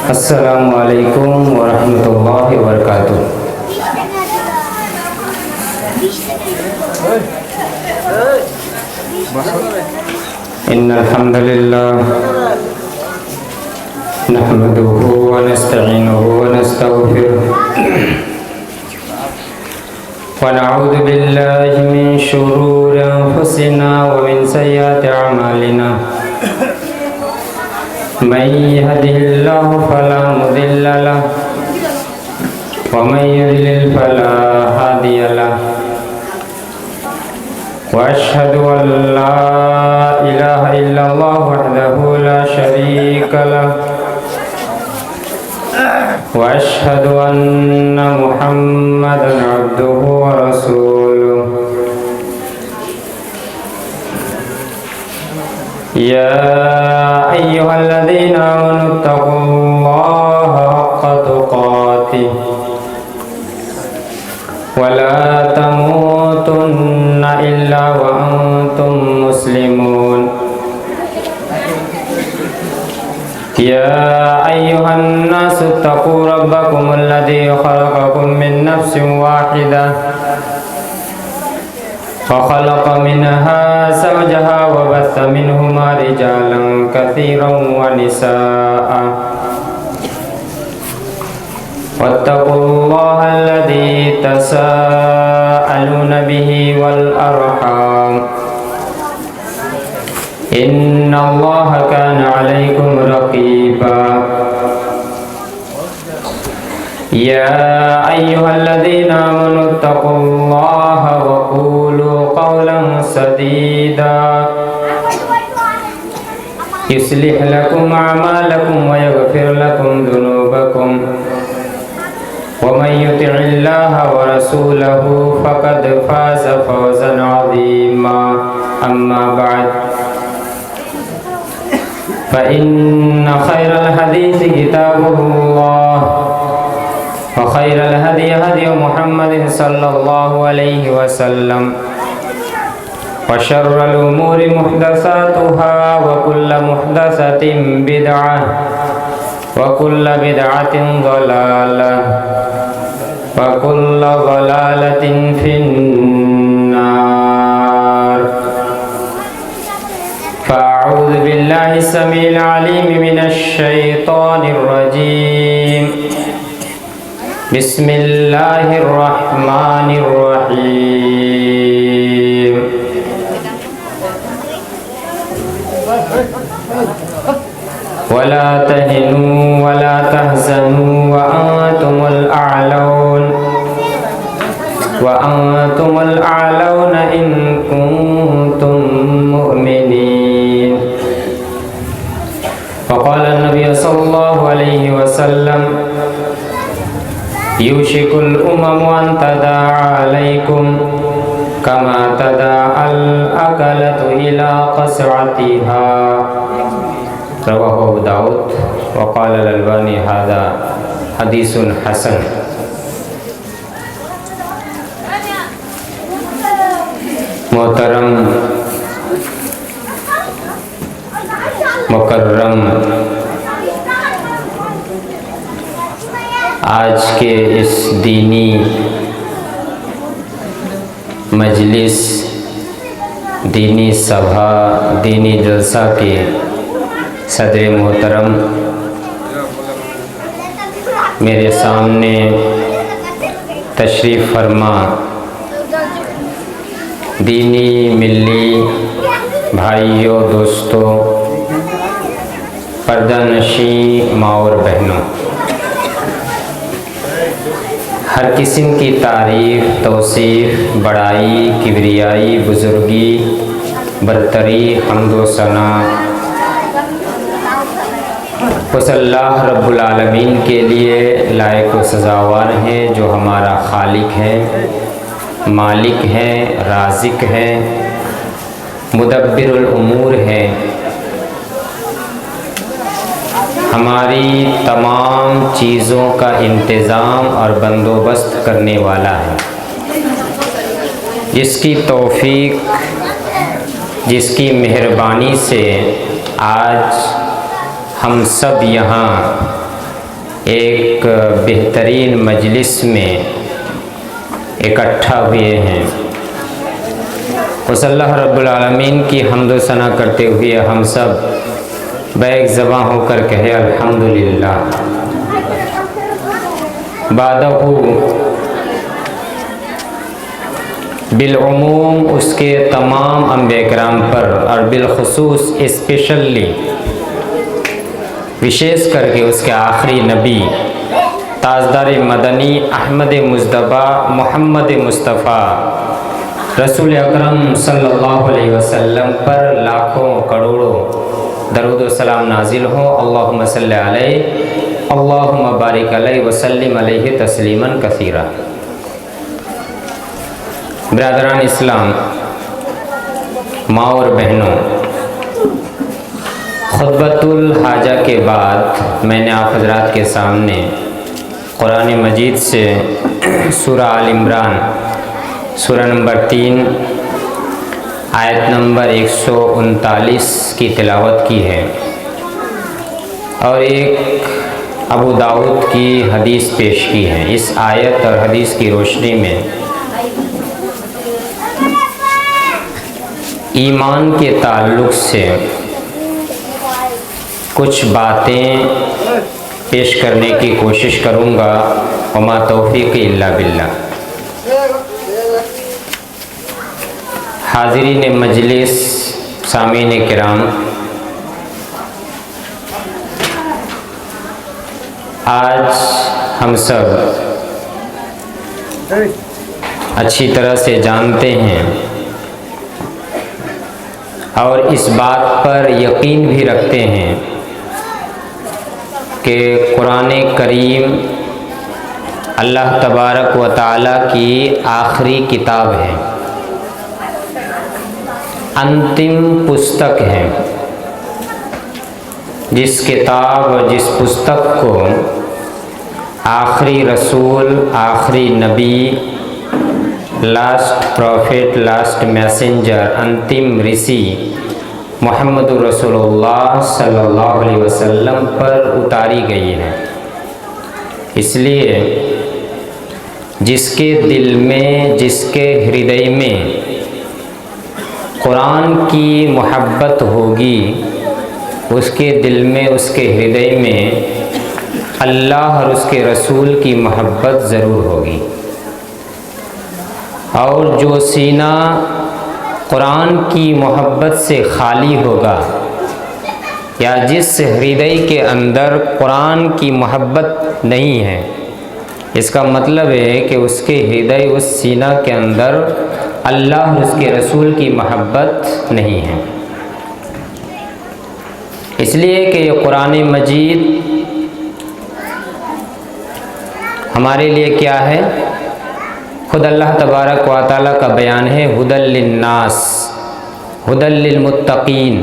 السلام علیکم ورحمۃ اللہ وبرکاتہ۔ ان الحمد للہ نحمده ونستعینه ونستغفره ونعوذ باللہ من شرور انفسنا ومن سیئات اعمالنا من يهده الله فلا مضل له ومن يضلل فلا هادي له وأشهد أن لا إله إلا الله وحده لا شريك له وأشهد أن محمدا عبده ورسوله يا أيها الذين آمنوا اتقوا الله حق تقاته ولا تموتن إلا وأنتم مسلمون يا أيها الناس اتقوا ربكم الذي خلقكم من نفس واحدة فخلق منها زوجها وبث منهما رجالا كثيرا ونساء واتقوا الله الذي تساءلون به والأرحام إن الله كان عليكم رقيبا يا أيها الذين آمنوا اتقوا الله وقولوا قولا سديدا يصلح لكم أعمالكم ويغفر لكم ذنوبكم ومن يطع الله ورسوله فقد فاز فوزا عظيما أما بعد فإن خير الحديث كتاب الله وخير الهدي هدي محمد صلى الله عليه وسلم وشر الأمور محدثاتها وكل محدثة بدعة وكل بدعة ضلالة وكل ضلالة في النار فأعوذ بالله السميع العليم من الشيطان الرجيم بسم الله الرحمن الرحيم ولا تهنوا ولا تحزنوا وأنتم الأعلون إن كنتم مؤمنين وقال النبي صلى الله عليه وسلم يوشك الأمم أن تداعى عليكم كما تداعى الأكلة إلى قصعتها رواه أبو داود وقال الألباني هذا حديث حسن۔ محترم مکرم، آج کے اس دینی مجلس، دینی سبھا، دینی جلسہ کے صدر محترم، میرے سامنے تشریف فرما دینی ملی بھائیوں، دوستوں، پردہ نشین ماں اور بہنوں، ہر قسم کی تعریف، توصیف، بڑائی، کبریائی، بزرگی، برتری، حمد و ثنا اس اللہ رب العالمین کے لیے لائق و سزاوار ہے، جو ہمارا خالق ہے، مالک ہے، رازق ہے، مدبر الامور ہے، ہماری تمام چیزوں کا انتظام اور بندوبست کرنے والا ہے، جس کی توفیق، جس کی مہربانی سے آج ہم سب یہاں ایک بہترین مجلس میں اکٹھا ہوئے ہیں۔ وصلی اللہ رب العالمین کی حمد و ثنا کرتے ہوئے ہم سب بیک زباں ہو کر کہے الحمدللہ۔ بعدہ بالعموم اس کے تمام انبیاء کرام پر اور بالخصوص اسپیشلی وشیش کر کے اس کے آخری نبی تاجدار مدنی احمد مجتبی محمد مصطفیٰ رسول اکرم صلی اللہ علیہ وسلم پر لاکھوں کروڑوں درود و سلام نازل ہو۔ اللہم صلی علیہ اللہم بارک علیہ وسلم علیہ تسلیما کثیرا۔ برادران اسلام، ماں اور بہنوں، خطبۃ الحاجہ کے بعد میں نے آپ حضرات کے سامنے قرآن مجید سے سورہ آل عمران سورہ نمبر 3 آیت نمبر 139 کی تلاوت کی ہے، اور ایک ابو داؤد کی حدیث پیش کی ہے۔ اس آیت اور حدیث کی روشنی میں ایمان کے تعلق سے کچھ باتیں پیش کرنے کی کوشش کروں گا، وما توفیق الا باللہ۔ حاضرین مجلس، سامعین کرام، آج ہم سب اچھی طرح سے جانتے ہیں اور اس بات پر یقین بھی رکھتے ہیں کہ قرآن کریم اللہ تبارک و تعالیٰ کی آخری کتاب ہے، انتم پستک ہے، جس کتاب اور جس پستک کو آخری رسول، آخری نبی، لاسٹ پروفیٹ، لاسٹ میسنجر، انتم رسی محمد رسول اللہ صلی اللہ علیہ وسلم پر اتاری گئی ہے۔ اس لیے جس کے دل میں، جس کے ہردے میں قرآن کی محبت ہوگی، اس کے دل میں، اس کے ہردے میں اللہ اور اس کے رسول کی محبت ضرور ہوگی، اور جو سینہ قرآن کی محبت سے خالی ہوگا، یا جس ہردے کے اندر قرآن کی محبت نہیں ہے، اس کا مطلب ہے کہ اس کے ہردے، اس سینہ کے اندر اللہ اور اس کے رسول کی محبت نہیں ہے۔ اس لیے کہ یہ قرآن مجید ہمارے لیے کیا ہے؟ خود اللہ تبارک و تعالیٰ کا بیان ہے، ہدی للناس، ہدی للمتقین۔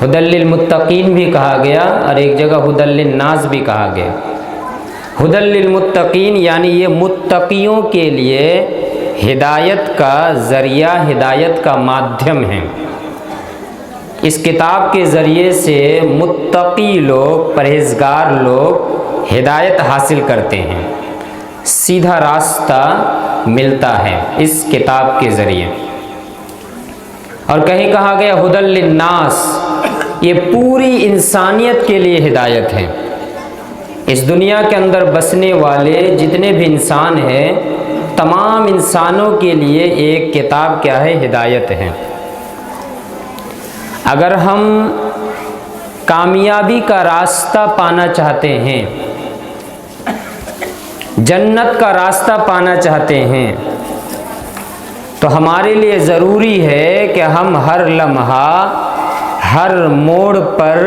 ہدی للمتقین بھی کہا گیا اور ایک جگہ ہدی للناس بھی کہا گیا۔ ہدی للمتقین یعنی یہ متقیوں کے لیے ہدایت کا ذریعہ، ہدایت کا مادھیم ہے۔ اس کتاب کے ذریعے سے متقی لوگ، پرہیزگار لوگ ہدایت حاصل کرتے ہیں، سیدھا راستہ ملتا ہے اس کتاب کے ذریعے۔ اور کہیں کہا گیا ہدی للناس، یہ پوری انسانیت کے لیے ہدایت ہے۔ اس دنیا کے اندر بسنے والے جتنے بھی انسان ہیں، تمام انسانوں کے لیے ایک کتاب کیا ہے؟ ہدایت ہے۔ اگر ہم کامیابی کا راستہ پانا چاہتے ہیں، جنت کا راستہ پانا چاہتے ہیں، تو ہمارے لیے ضروری ہے کہ ہم ہر لمحہ، ہر موڑ پر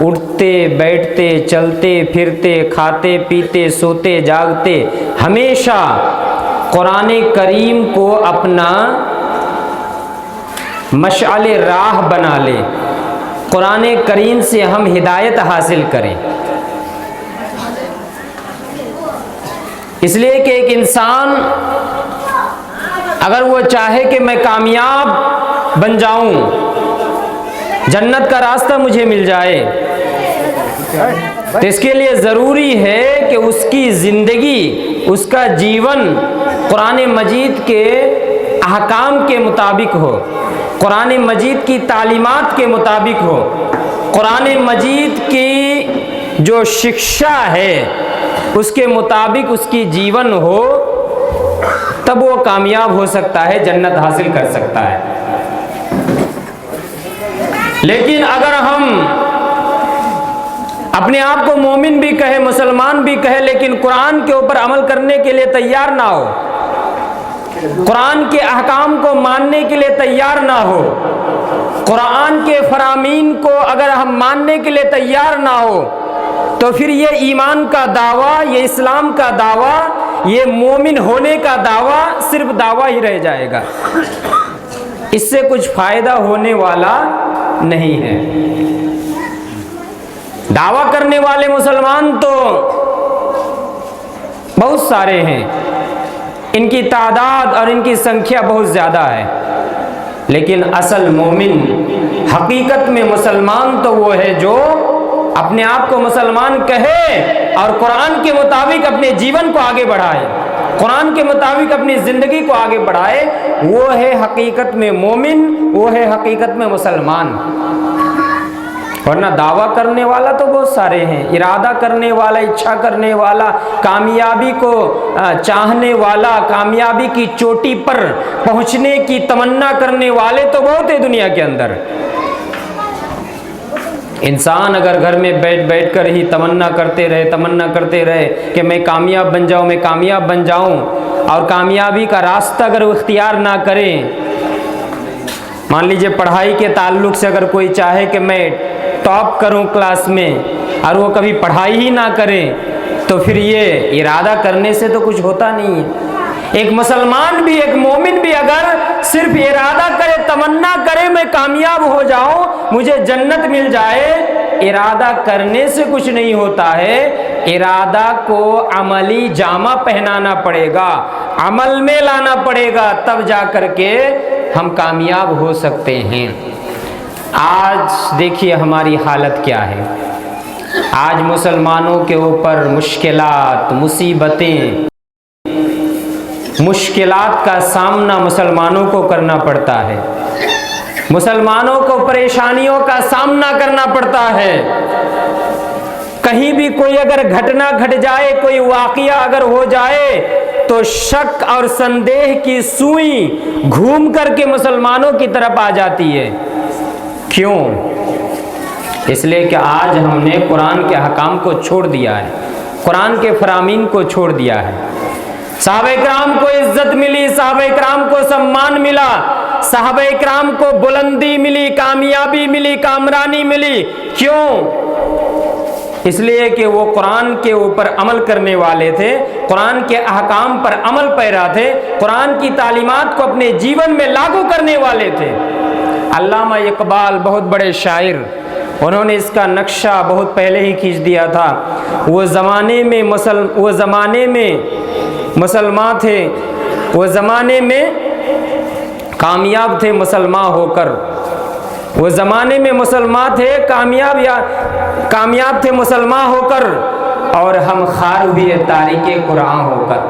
اٹھتے بیٹھتے، چلتے پھرتے، کھاتے پیتے، سوتے جاگتے، ہمیشہ قرآن کریم کو اپنا مشعل راہ بنا لیں، قرآن کریم سے ہم ہدایت حاصل کریں۔ اس لیے کہ ایک انسان اگر وہ چاہے کہ میں کامیاب بن جاؤں، جنت کا راستہ مجھے مل جائے، تو اس کے لیے ضروری ہے کہ اس کی زندگی، اس کا جیون قرآن مجید کے احکام کے مطابق ہو، قرآن مجید کی تعلیمات کے مطابق ہو، قرآن مجید کی جو شکشا ہے اس کے مطابق اس کی جیون ہو، تب وہ کامیاب ہو سکتا ہے، جنت حاصل کر سکتا ہے۔ لیکن اگر ہم اپنے آپ کو مومن بھی کہے، مسلمان بھی کہے، لیکن قرآن کے اوپر عمل کرنے کے لیے تیار نہ ہو، قرآن کے احکام کو ماننے کے لیے تیار نہ ہو، قرآن کے فرامین کو اگر ہم ماننے کے لیے تیار نہ ہو، تو پھر یہ ایمان کا دعویٰ، یہ اسلام کا دعویٰ، یہ مومن ہونے کا دعویٰ صرف دعویٰ ہی رہ جائے گا، اس سے کچھ فائدہ ہونے والا نہیں ہے۔ دعویٰ کرنے والے مسلمان تو بہت سارے ہیں، ان کی تعداد اور ان کی سنکھیا بہت زیادہ ہے، لیکن اصل مومن، حقیقت میں مسلمان تو وہ ہے جو اپنے آپ کو مسلمان کہے اور قرآن کے مطابق اپنے جیون کو آگے بڑھائے، قرآن کے مطابق اپنی زندگی کو آگے بڑھائے، وہ ہے حقیقت میں مومن، وہ ہے حقیقت میں مسلمان۔ ورنہ دعویٰ کرنے والا تو بہت سارے ہیں، ارادہ کرنے والا، اچھا کرنے والا، کامیابی کو چاہنے والا، کامیابی کی چوٹی پر پہنچنے کی تمنا کرنے والے تو بہت ہے دنیا کے اندر۔ انسان اگر گھر میں بیٹھ کر ہی تمنا کرتے رہے کہ میں کامیاب بن جاؤں، میں کامیاب بن جاؤں، اور کامیابی کا راستہ اگر وہ اختیار نہ کرے، مان لیجئے پڑھائی کے تعلق سے اگر کوئی چاہے کہ میں ٹاپ کروں کلاس میں، اور وہ کبھی پڑھائی ہی نہ کرے، تو پھر یہ ارادہ کرنے سے تو کچھ ہوتا نہیں ہے۔ ایک مسلمان بھی، ایک مومن بھی اگر صرف ارادہ کرے، تمنا کرے میں کامیاب ہو جاؤں، مجھے جنت مل جائے، ارادہ کرنے سے کچھ نہیں ہوتا ہے، ارادہ کو عملی جامہ پہنانا پڑے گا، عمل میں لانا پڑے گا، تب جا کر کے ہم کامیاب ہو سکتے ہیں۔ آج دیکھیے ہماری حالت کیا ہے، آج مسلمانوں کے اوپر مشکلات، مشکلات کا سامنا مسلمانوں کو کرنا پڑتا ہے، مسلمانوں کو پریشانیوں کا سامنا کرنا پڑتا ہے۔ کہیں بھی کوئی اگر گھٹنا گھٹ جائے، کوئی واقعہ اگر ہو جائے، تو شک اور سندیہ کی سوئی گھوم کر کے مسلمانوں کی طرف آ جاتی ہے۔ کیوں؟ اس لیے کہ آج ہم نے قرآن کے احکام کو چھوڑ دیا ہے، قرآن کے فرامین کو چھوڑ دیا ہے۔ صحابہ کرام کو عزت ملی، صحابہ کرام کو سمان ملا، صحابہ کرام کو بلندی ملی، کامیابی ملی، کامرانی ملی۔ کیوں؟ اس لیے کہ وہ قرآن کے اوپر عمل کرنے والے تھے، قرآن کے احکام پر عمل پیرا تھے، قرآن کی تعلیمات کو اپنے جیون میں لاگو کرنے والے تھے۔ علامہ اقبال بہت بڑے شاعر، انہوں نے اس کا نقشہ بہت پہلے ہی کھینچ دیا تھا۔ وہ زمانے میں مسلمان تھے، وہ زمانے میں کامیاب تھے مسلمان ہو کر، وہ زمانے میں مسلمان تھے، کامیاب تھے مسلمان ہو کر، اور ہم خار ہوئے تاریک قرآن ہو کر۔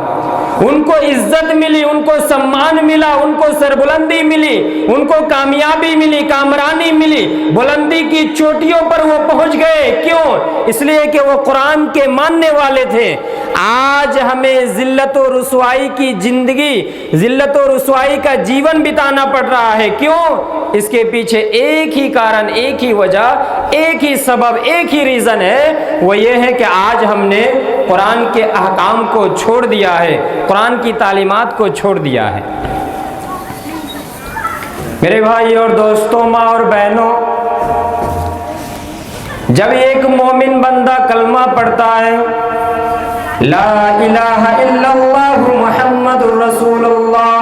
ان کو عزت ملی، ان کو سمان ملا، ان کو سربلندی ملی، ان کو کامیابی ملی، کامرانی ملی، بلندی کی چوٹیوں پر وہ پہنچ گئے۔ کیوں؟ اس لیے کہ وہ قرآن کے ماننے والے تھے۔ آج ہمیں ذلت و رسوائی کی زندگی، ذلت و رسوائی کا جیون بتانا پڑ رہا ہے۔ کیوں؟ اس کے پیچھے ایک ہی کارن، ایک ہی وجہ، ایک ہی سبب، ایک ہی ریزن ہے، وہ یہ ہے کہ آج ہم نے قرآن کے احکام کو چھوڑ دیا ہے، قرآن کی تعلیمات کو چھوڑ دیا ہے۔ میرے بھائی اور دوستوں، ماں اور بہنوں، جب ایک مومن بندہ کلمہ پڑھتا ہے، لا الہ الا اللہ محمد الرسول اللہ،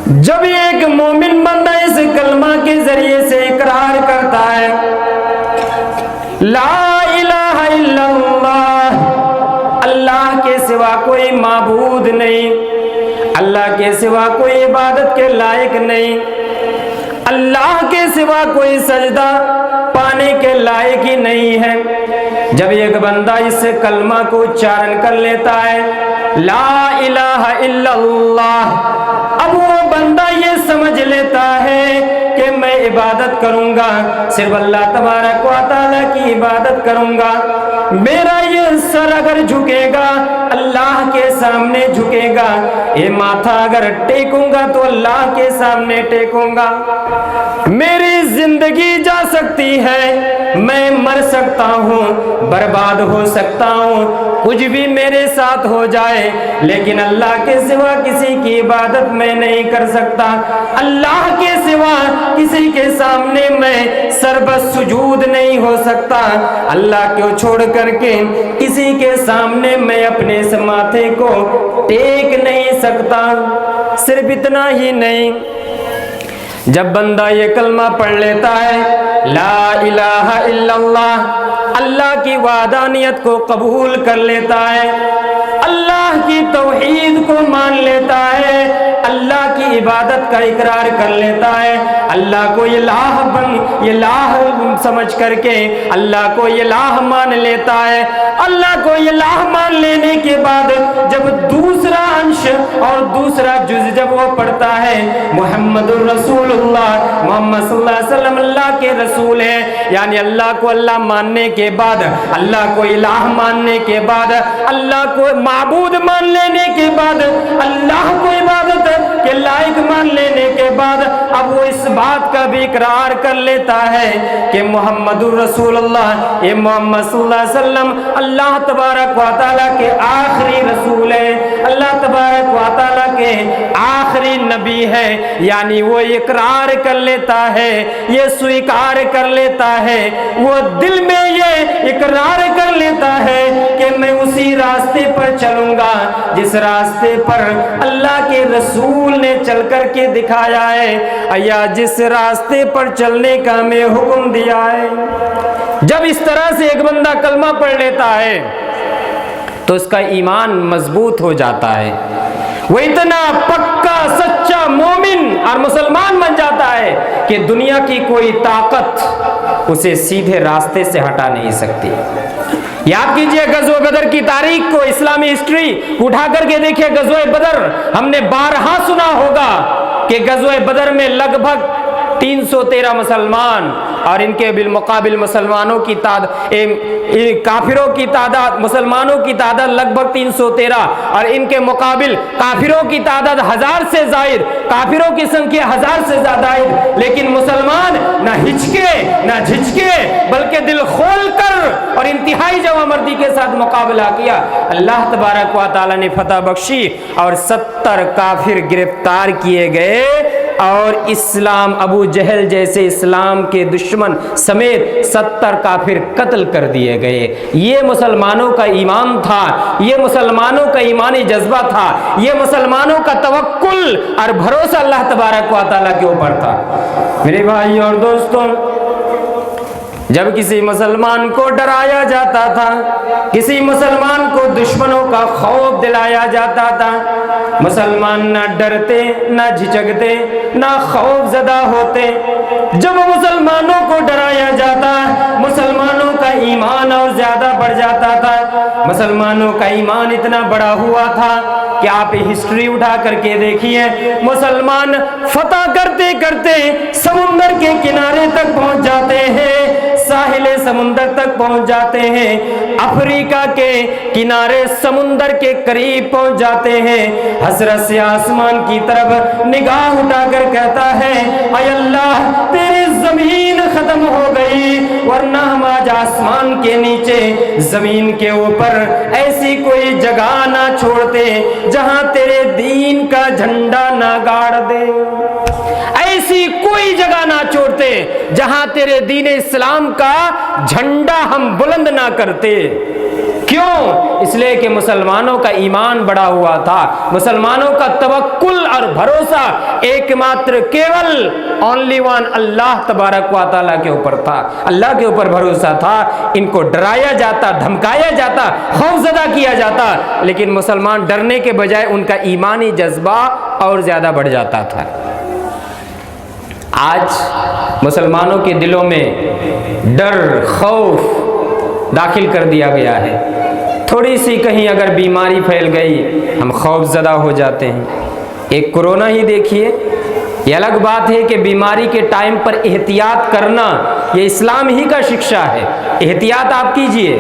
جب ایک مومن بندہ اس کلمہ کے ذریعے سے اقرار کرتا ہے لا الہ الا اللہ، اللہ کے سوا کوئی معبود نہیں، اللہ کے سوا کوئی عبادت کے لائق نہیں، اللہ کے سوا کوئی سجدہ پانے کے لائق ہی نہیں ہے۔ جب ایک بندہ اس کلمہ کو اچارن کر لیتا ہے لا الہ الا اللہ، اب وہ بندہ یہ سمجھ لیتا ہے کہ میں عبادت کروں گا، صرف اللہ تبارک و تعالیٰ کی عبادت کروں گا، میرا یہ سر اگر جھکے گا اللہ کے سامنے جھکے گا، یہ ماتھا اگر ٹیکوں گا تو اللہ کے سامنے ٹیکوں گا، میری زندگی جا سکتی ہے، میں مر سکتا ہوں، برباد ہو سکتا ہوں، کچھ بھی میرے ساتھ ہو جائے، لیکن اللہ کے سوا کسی کی عبادت میں نہیں کر سکتا، اللہ کے سوا کسی کے سامنے میں سربت سجود نہیں ہو سکتا، اللہ کو چھوڑ کر کے کسی کے سامنے میں اپنے اس ماتھے کو ٹیک نہیں سکتا۔ صرف اتنا ہی نہیں، جب بندہ یہ کلمہ پڑھ لیتا ہے لا الہ الا اللہ، اللہ کی وحدانیت کو قبول کر لیتا ہے، اللہ کی توحید کو مان لیتا ہے، اللہ کی عبادت کا اقرار کر لیتا ہے، اللہ کو الہ سمجھ کر کے اللہ کو الہ مان لیتا ہے، اللہ کو الہ مان لینے کے بعد جب دوسرا انش اور دوسرا جز جب وہ پڑھتا ہے محمد الرسول اللہ، محمد صلی اللہ علیہ وسلم اللہ کے رسول ہے، یعنی اللہ کو اللہ ماننے کے بعد، اللہ کو الہ ماننے کے بعد، اللہ کو معبود مان لینے کے بعد، اللہ کو عبادت کے لائق مان لینے کے بعد، اب وہ اس بات کا بھی اقرار کر لیتا ہے کہ محمد الرسول اللہ، یہ محمد صلی اللہ علیہ وسلم اللہ تبارک و تعالیٰ کے آخری رسول ہے، اللہ تبارک و تعالیٰ کے آخری نبی ہے، یعنی وہ اقرار کر لیتا ہے، یہ سویکار کر لیتا ہے، وہ دل میں یہ اقرار کر لیتا ہے کہ میں اسی راستے پر چلوں گا جس راستے پر اللہ کے رسول نے چل کر کے دکھایا ہے، یا جس راستے پر چلنے کا ہمیں حکم دیا ہے۔ جب اس طرح سے ایک بندہ کلمہ پڑھ لیتا ہے تو اس کا ایمان مضبوط ہو جاتا ہے، وہ اتنا پکا سچا مومن اور مسلمان بن جاتا ہے کہ دنیا کی کوئی طاقت اسے سیدھے راستے سے ہٹا نہیں سکتی۔ یاد کیجئے غزوہ بدر کی تاریخ کو، اسلامی ہسٹری اٹھا کر کے دیکھیں غزوہ بدر، ہم نے بارہا سنا ہوگا کہ غزوہ بدر میں لگ بھگ 313 مسلمان اور ان کے بالمقابل مسلمانوں کی تعداد، کافروں کی تعداد، مسلمانوں کی تعداد لگ بھگ 313 اور ان کے مقابل کافروں کی تعداد 1000 سے زائد، کافروں کی سنکھیا 1000 سے زائد، لیکن مسلمان نہ ہچکے نہ جھجکے بلکہ دل کھول کر اور انتہائی جوامردی کے ساتھ مقابلہ کیا، اللہ تبارک و تعالی نے فتح بخشی اور 70 کافر گرفتار کیے گئے اور اسلام، ابو جہل جیسے اسلام کے دشمن سمیت 70 کافر قتل کر دیے گئے۔ یہ مسلمانوں کا ایمان تھا، یہ مسلمانوں کا ایمانی جذبہ تھا، یہ مسلمانوں کا توکل اور بھروسہ اللہ تبارک و تعالیٰ کے اوپر تھا۔ میرے بھائی اور دوستوں، جب کسی مسلمان کو ڈرایا جاتا تھا، کسی مسلمان کو دشمنوں کا خوف دلایا جاتا تھا، مسلمان نہ ڈرتے نہ جھجکتے نہ خوف زدہ ہوتے۔ جب مسلمانوں کو ڈرایا جاتا، مسلمانوں کا ایمان اور زیادہ بڑھ جاتا تھا۔ مسلمانوں کا ایمان اتنا بڑا ہوا تھا کہ آپ ہسٹری اٹھا کر کے دیکھیے، مسلمان فتح کرتے کرتے سمندر کے کنارے تک پہنچ جاتے ہیں، ساحل سمندر تک پہنچ جاتے ہیں، افریقہ کے کنارے سمندر کے قریب پہنچ جاتے ہیں۔ حضرت سے آسمان کی طرف نگاہ اٹھا کر کہتا ہے، اے اللہ تیری زمین ختم ہو گئی، ورنہ ہم آج آسمان کے نیچے زمین کے اوپر ایسی کوئی جگہ نہ چھوڑتے جہاں تیرے دین کا جھنڈا نہ گاڑ دے، ایسی کوئی جگہ نہ چھوڑتے جہاں تیرے دین اسلام کا جھنڈا ہم بلند نہ کرتے۔ کیوں؟ اس لیے کہ مسلمانوں کا ایمان بڑا ہوا تھا، مسلمانوں کا توکل اور بھروسہ ایک ماتر کیول اونلی ون اللہ تبارک و تعالیٰ کے اوپر تھا، اللہ کے اوپر بھروسہ تھا۔ ان کو ڈرایا جاتا، دھمکایا جاتا، خوف زدہ کیا جاتا، لیکن مسلمان ڈرنے کے بجائے ان کا ایمانی جذبہ اور زیادہ بڑھ جاتا تھا۔ آج مسلمانوں کے دلوں میں ڈر، خوف داخل کر دیا گیا ہے۔ تھوڑی سی کہیں اگر بیماری پھیل گئی ہم خوف زدہ ہو جاتے ہیں۔ ایک کورونا ہی دیکھیے، یہ الگ بات ہے کہ بیماری کے ٹائم پر احتیاط کرنا یہ اسلام ہی کا شکشہ ہے۔ احتیاط آپ کیجئے،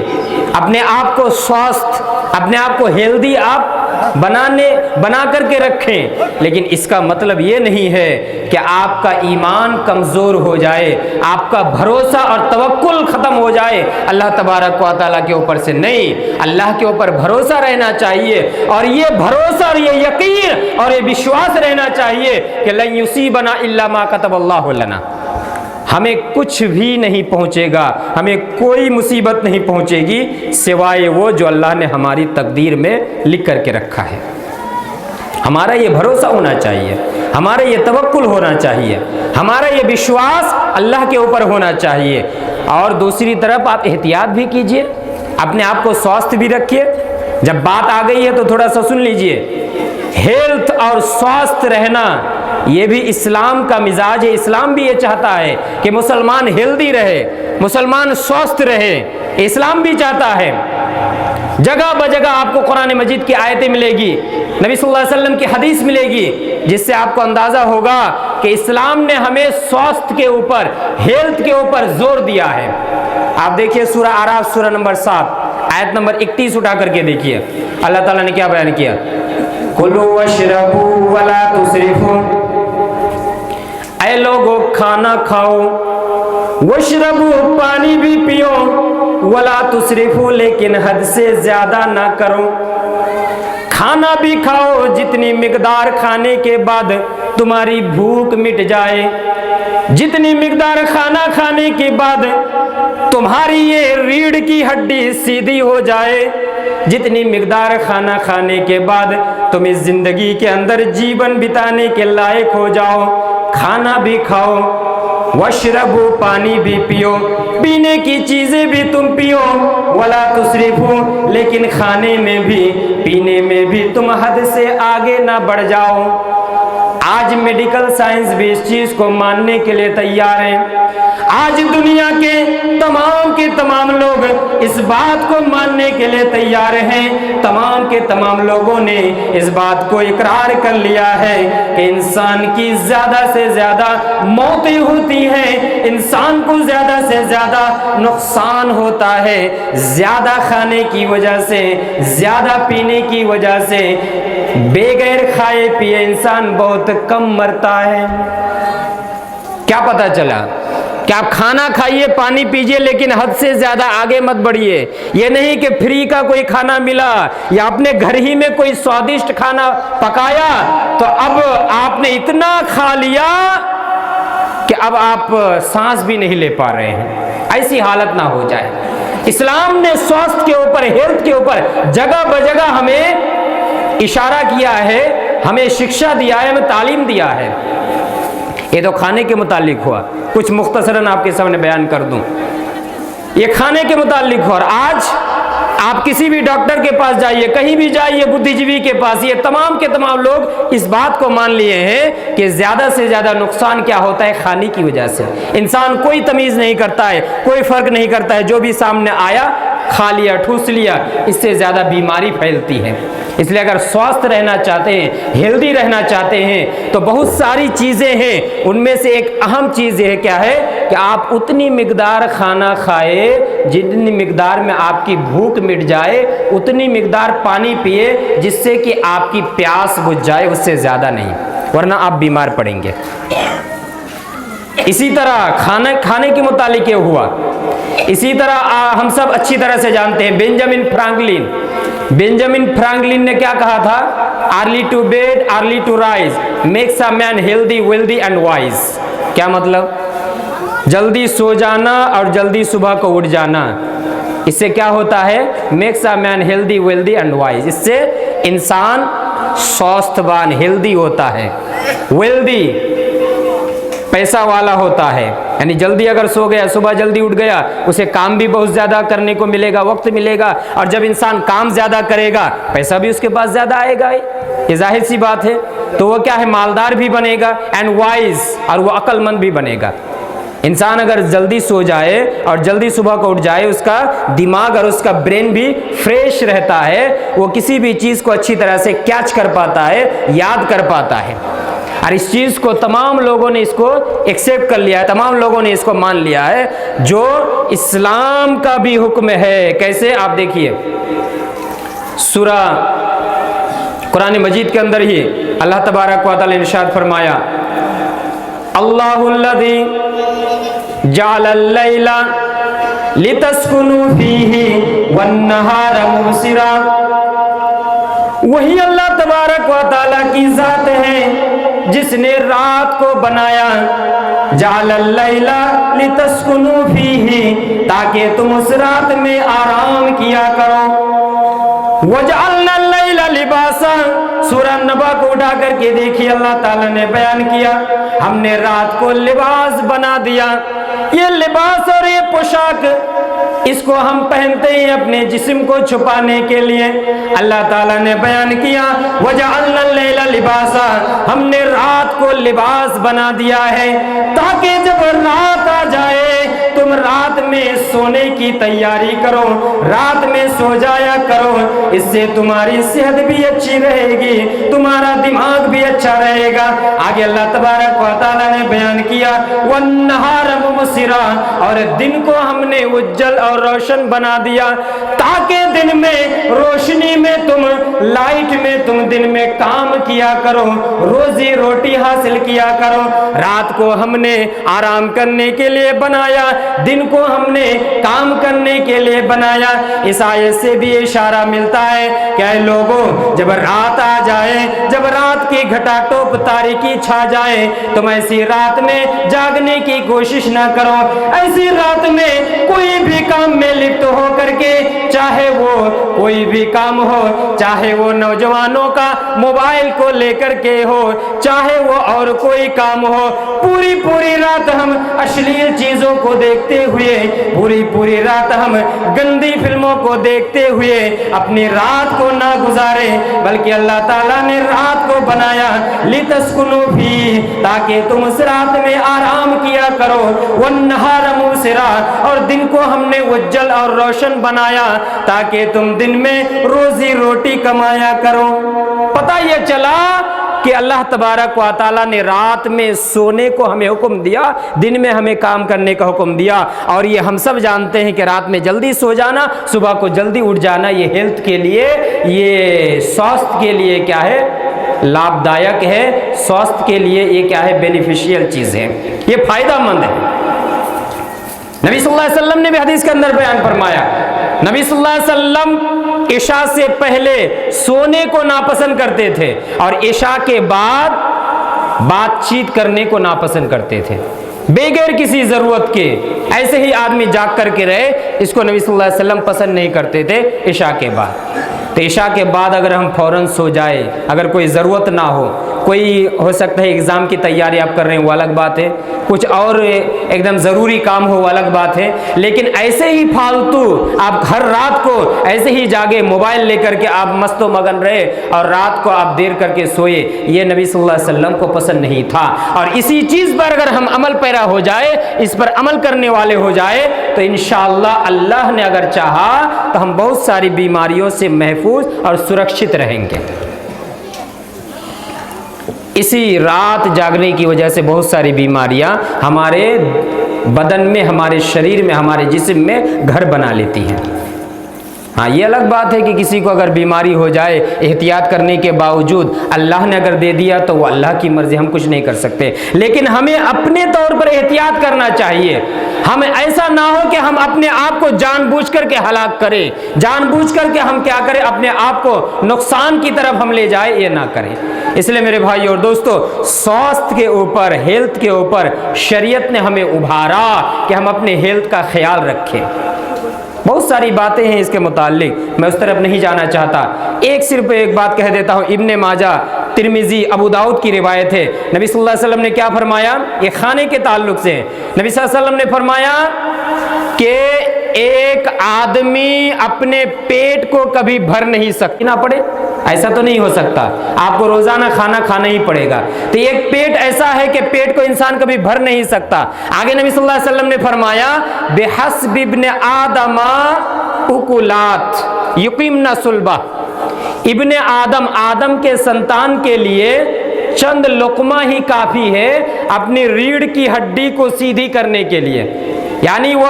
اپنے آپ کو سوستھ، اپنے آپ کو ہیلدی آپ بنا کر کے رکھیں، لیکن اس کا مطلب یہ نہیں ہے کہ آپ کا ایمان کمزور ہو جائے، آپ کا بھروسہ اور توکل ختم ہو جائے اللہ تبارک و تعالیٰ کے اوپر سے۔ نہیں، اللہ کے اوپر بھروسہ رہنا چاہیے، اور یہ بھروسہ اور یہ یقین اور یہ وشواس رہنا چاہیے کہ لن یصیبنا الا ما کتب اللہ لنا، ہمیں کچھ بھی نہیں پہنچے گا، ہمیں کوئی مصیبت نہیں پہنچے گی سوائے وہ جو اللہ نے ہماری تقدیر میں لکھ کر کے رکھا ہے۔ ہمارا یہ بھروسہ ہونا چاہیے، ہمارا یہ توکل ہونا چاہیے، ہمارا یہ وشواس اللہ کے اوپر ہونا چاہیے۔ اور دوسری طرف آپ احتیاط بھی کیجئے، اپنے آپ کو سوستھ بھی رکھیے۔ جب بات آ گئی ہے تو تھوڑا سا سن لیجئے، ہیلتھ اور سوستھ رہنا یہ بھی اسلام کا مزاج ہے۔ اسلام بھی یہ چاہتا ہے کہ مسلمان ہیلدی رہے، مسلمان سوستھ رہے، اسلام بھی چاہتا ہے۔ جگہ بجگہ آپ کو قرآن مجید کی آیتیں ملے گی، نبی صلی اللہ علیہ وسلم کی حدیث ملے گی، جس سے آپ کو اندازہ ہوگا کہ اسلام نے ہمیں سوستھ کے اوپر، ہیلتھ کے اوپر زور دیا ہے۔ آپ دیکھیے سورہ اعراف سورہ نمبر 7 آیت نمبر 31 اٹھا کر کے دیکھیے، اللہ تعالیٰ نے کیا بیان کیا؟ کُلُوا وَاشْرَبُوا وَلَا تُسْرِفُوا، اے لوگو کھانا کھاؤ، وَاشْرَبُوا پانی بھی پیو، وَلَا تُسْرِفُوا لیکن حد سے زیادہ نہ کرو۔ کھانا بھی کھاؤ جتنی مقدار کھانے کے بعد تمہاری بھوک مٹ جائے، جتنی مقدار کھانا کھانے کے بعد تمہاری یہ ریڑھ کی ہڈی سیدھی ہو جائے، جتنی مقدار کھانا کھانے کے بعد تم اس زندگی کے اندر جیون بتانے کے لائق ہو جاؤ۔ کھانا بھی کھاؤ، واشربو پانی بھی پیو، پینے کی چیزیں بھی تم پیو، ولا تسرفو لیکن کھانے میں بھی پینے میں بھی تم حد سے آگے نہ بڑھ جاؤ۔ آج میڈیکل سائنس بھی اس چیز کو ماننے کے لیے تیار ہیں۔ آج دنیا کے تمام لوگ اس بات کو ماننے کے لیے تیار ہیں، تمام کے تمام لوگوں نے اس بات کو اقرار کر لیا ہے کہ انسان کی زیادہ سے زیادہ موتیں ہوتی ہیں، انسان کو زیادہ سے زیادہ نقصان ہوتا ہے، زیادہ کھانے کی وجہ سے، زیادہ پینے کی وجہ سے۔ بغیر کھائے پیے انسان بہت کم مرتا ہے۔ کیا پتہ چلا کہ آپ کھانا کھائیے، پانی پیجئے، لیکن حد سے زیادہ آگے مت بڑھیے۔ یہ نہیں کہ فری کا کوئی کھانا ملا یا اپنے گھر ہی میں کوئی سوادشٹ کھانا پکایا تو اب آپ نے اتنا کھا لیا کہ اب آپ سانس بھی نہیں لے پا رہے ہیں، ایسی حالت نہ ہو جائے۔ اسلام نے سواستھ کے اوپر، ہیلتھ کے اوپر جگہ بجگہ ہمیں اشارہ کیا ہے، ہمیں شکشا دیا ہے، ہمیں تعلیم دیا ہے۔ یہ تو کھانے کے متعلق ہوا، کچھ مختصراً آپ کے سامنے بیان کر دوں۔ یہ کھانے کے متعلق ہوا، اور آج آپ کسی بھی ڈاکٹر کے پاس جائیے، کہیں بھی جائیے، بدھی جیوی کے پاس، یہ تمام کے تمام لوگ اس بات کو مان لیے ہیں کہ زیادہ سے زیادہ نقصان کیا ہوتا ہے؟ کھانے کی وجہ سے۔ انسان کوئی تمیز نہیں کرتا ہے، کوئی فرق نہیں کرتا ہے، جو بھی سامنے آیا کھا لیا، ٹھوس لیا، اس سے زیادہ بیماری پھیلتی ہے۔ اس لیے اگر سوستھ رہنا چاہتے ہیں، ہیلدی رہنا چاہتے ہیں تو بہت ساری چیزیں ہیں، ان میں سے ایک اہم چیز یہ کیا ہے کہ آپ اتنی مقدار کھانا کھائے جتنی مقدار میں آپ کی بھوک مٹ جائے، اتنی مقدار پانی پیے جس سے کہ آپ کی پیاس بجھ جائے، اس سے زیادہ نہیں، ورنہ آپ بیمار پڑیں گے۔ اسی طرح کھانے کے متعلق یہ ہوا۔ اسی طرح ہم سب اچھی طرح سے جانتے ہیں بینجامن فرانکلن نے کیا کہا تھا؟ Early to bed early to rise makes a man healthy wealthy and wise. کیا مطلب؟ جلدی سو جانا اور جلدی صبح کو اٹھ جانا، اس سے کیا ہوتا ہے؟ Makes a man healthy wealthy and wise. اس سے انسان سواستھوان، ہیلدی ہوتا ہے، ویلدی پیسہ والا ہوتا ہے، یعنی جلدی اگر سو گیا، صبح جلدی اٹھ گیا، اسے کام بھی بہت زیادہ کرنے کو ملے گا، وقت ملے گا، اور جب انسان کام زیادہ کرے گا پیسہ بھی اس کے پاس زیادہ آئے گا۔ یہ ظاہر سی بات ہے، تو وہ کیا ہے، مالدار بھی بنے گا اینڈ وائز، اور وہ عقل مند بھی بنے گا۔ انسان اگر جلدی سو جائے اور جلدی صبح کو اٹھ جائے، اس کا دماغ اور اس کا برین بھی فریش رہتا ہے، وہ کسی بھی چیز کو اچھی طرح سے کیچ کر پاتا ہے، یاد کر پاتا ہے۔ اور اس چیز کو تمام لوگوں نے اس کو ایکسیپٹ کر لیا ہے، تمام لوگوں نے اس کو مان لیا ہے، جو اسلام کا بھی حکم ہے۔ کیسے؟ آپ دیکھیے سورہ قرآن مجید کے اندر ہی اللہ تبارک و تعالی نے ارشاد فرمایا، اللہ الذی جعل اللیل لتسکنوا فیہ والنہار مبصرا، وہی اللہ تبارک و تعالی کی ذات ہے جس نے رات کو بنایا، جعل اللیل لتسکنوا فیہ، تاکہ تم اس رات میں آرام کیا کرو، وجعلنا اللیل لباسا، سورہ نبا کو اٹھا کر کے دیکھیے اللہ تعالیٰ نے بیان کیا، ہم نے رات کو لباس بنا دیا۔ یہ لباس اور یہ پوشاک، اس کو ہم پہنتے ہیں اپنے جسم کو چھپانے کے لیے۔ اللہ تعالیٰ نے بیان کیا وَجَعَلْنَا اللَّيْلَ لِبَاسًا، ہم نے رات کو لباس بنا دیا ہے تاکہ جب رات آ جائے تم رات میں سونے کی تیاری کرو، رات میں سو جایا کرو، اس سے تمہاری صحت بھی اچھی رہے گی، تمہارا دماغ بھی اچھا رہے گا۔ آگے اللہ تبارک و تعالیٰ نے بیان کیا وَالنَّهَارَ مُبْصِرًا، اور دن کو ہم نے اجل اور روشن بنا دیا تاکہ دن میں روشنی میں تم، لائٹ میں تم دن میں کام کیا کرو، روزی روٹی حاصل کیا کرو۔ رات کو ہم نے آرام کرنے کے لیے بنایا، دن کو ہم نے کام کرنے کے لیے بنایا۔ اس آیت سے بھی اشارہ ملتا ہے کہ اے لوگوں، جب رات آ جائے، جب رات کی گھٹا ٹوپ تاریکی چھا جائے، تم ایسی رات میں جاگنے کی کوشش نہ کرو، ایسی رات میں کوئی بھی کام میں لپت ہو کر کے، چاہے وہ کوئی بھی کام ہو، چاہے وہ نوجوانوں کا موبائل کو لے کر کے ہو، چاہے وہ اور کوئی کام ہو، پوری پوری رات ہم اشلیل چیزوں کو دیکھتے ہوئے، پوری پوری رات ہم گندی فلموں کو دیکھتے ہوئے اپنی رات کو نہ گزارے، بلکہ اللہ تعالیٰ نے رات کو بنایا لِتَسْكُنُوا فِيهِ، تاکہ تم اس رات میں آرام کیا کرو، وَالنَّهَارَ مُبْصِرًا، اور دن کو ہم نے اجل اور روشن بنایا تاکہ تم دن میں روزی روٹی کمایا کرو۔ پتہ یہ چلا کہ اللہ تبارک و تعالیٰ نے رات میں سونے کو ہمیں حکم دیا، دن میں ہمیں کام کرنے کا حکم دیا، اور یہ ہم سب جانتے ہیں کہ رات میں جلدی سو جانا، صبح کو جلدی اٹھ جانا، یہ ہیلتھ کے لیے، یہ سواستھ کے لیے کیا ہے، لابھ دائک ہے، سواستھ کے لیے یہ کیا ہے، بینیفیشیل چیز ہے، یہ فائدہ مند ہے۔ نبی صلی اللہ علیہ وسلم نے بھی حدیث کے اندر بیان فرمایا، نبی صلی اللہ علیہ وسلم عشاء سے پہلے سونے کو ناپسند کرتے تھے اور عشاء کے بعد بات چیت کرنے کو ناپسند کرتے تھے، بغیر کسی ضرورت کے ایسے ہی آدمی جاگ کر کے رہے، اس کو نبی صلی اللہ علیہ وسلم پسند نہیں کرتے تھے عشاء کے بعد۔ تو عشاء کے بعد اگر ہم فوراً سو جائے، اگر کوئی ضرورت نہ ہو، کوئی ہو سکتا ہے ایگزام کی تیاری آپ کر رہے ہیں وہ الگ بات ہے، کچھ اور ایک دم ضروری کام ہو وہ الگ بات ہے، لیکن ایسے ہی فالتو آپ ہر رات کو ایسے ہی جاگے، موبائل لے کر کے آپ مست و مگن رہے اور رات کو آپ دیر کر کے سوئے، یہ نبی صلی اللہ علیہ وسلم کو پسند نہیں تھا۔ اور اسی چیز پر اگر ہم عمل پیرا ہو جائے، اس پر عمل کرنے والے ہو جائے، تو انشاءاللہ اللہ نے اگر چاہا تو ہم بہت ساری بیماریوں سے محفوظ اور سرکشت رہیں گے۔ اسی رات جاگنے کی وجہ سے بہت ساری بیماریاں ہمارے بدن میں، ہمارے شریر میں، ہمارے جسم میں گھر بنا لیتی ہیں۔ ہاں یہ الگ بات ہے کہ کسی کو اگر بیماری ہو جائے، احتیاط کرنے کے باوجود اللہ نے اگر دے دیا تو وہ اللہ کی مرضی، ہم کچھ نہیں کر سکتے، لیکن ہمیں اپنے طور پر احتیاط کرنا چاہیے۔ ہمیں ایسا نہ ہو کہ ہم اپنے آپ کو جان بوجھ کر کے ہلاک کریں، جان بوجھ کر کے ہم کیا کریں، اپنے آپ کو نقصان کی طرف ہم لے جائیں، یہ نہ کریں۔ اس لیے میرے بھائی اور دوستو، سواستھ کے اوپر، ہیلتھ کے اوپر شریعت نے ہمیں ابھارا کہ ہم اپنے ہیلتھ کا خیال رکھیں۔ بہت ساری باتیں ہیں اس کے متعلق، میں اس طرف نہیں جانا چاہتا، صرف ایک بات کہہ دیتا ہوں۔ ابن ماجہ، ترمذی، ابو داؤد کی روایت ہے، نبی صلی اللہ علیہ وسلم نے کیا فرمایا، یہ کھانے کے تعلق سے، نبی صلی اللہ علیہ وسلم نے فرمایا کہ ایک آدمی اپنے پیٹ کو کبھی بھر نہیں سکتا، نہ پڑے ایسا تو نہیں ہو سکتا، آپ کو روزانہ کھانا کھانا ہی پڑے گا۔ تو ایک پیٹ ایسا ہے کہ پیٹ کو انسان کبھی بھر نہیں سکتا۔ آگے نبی صلی اللہ علیہ وسلم نے فرمایا بِحَسْبِ ابْنِ آدَمَ اُکُلَاتْ یُقِمْنَ صُلْبَہ، ابن آدم کے سنتان کے لیے چند لقمہ ہی کافی ہے اپنی ریڑھ کی ہڈی کو سیدھی کرنے کے لیے، یعنی وہ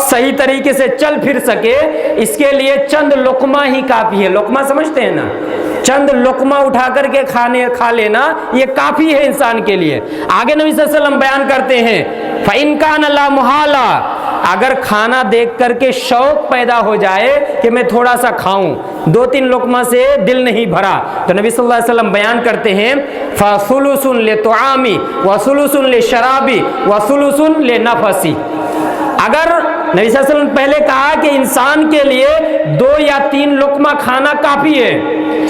صحیح طریقے سے چل پھر سکے، اس کے لیے چند لقمہ ہی کافی ہے۔ لقمہ سمجھتے ہیں نا، چند لقمہ اٹھا کر کے کھا لینا یہ کافی ہے انسان کے لیے۔ آگے نبی صلی اللہ علیہ وسلم بیان کرتے ہیں فَإِن كَانَ لَا مُحَالَةً، اگر کھانا دیکھ کر کے شوق پیدا ہو جائے کہ میں تھوڑا سا کھاؤں، 2-3 لقمہ سے دل نہیں بھرا، تو نبی صلی اللہ علیہ وسلم بیان کرتے ہیں فَثُلُثٌ لِطُعَامِ وَثُلُثٌ لِشَرَابِ وَثُلُثٌ لِنَفَسِ۔ اگر نبی صلی اللہ علیہ وسلم پہلے کہا کہ انسان کے لیے 2 یا 3 لقمہ کھانا کافی ہے،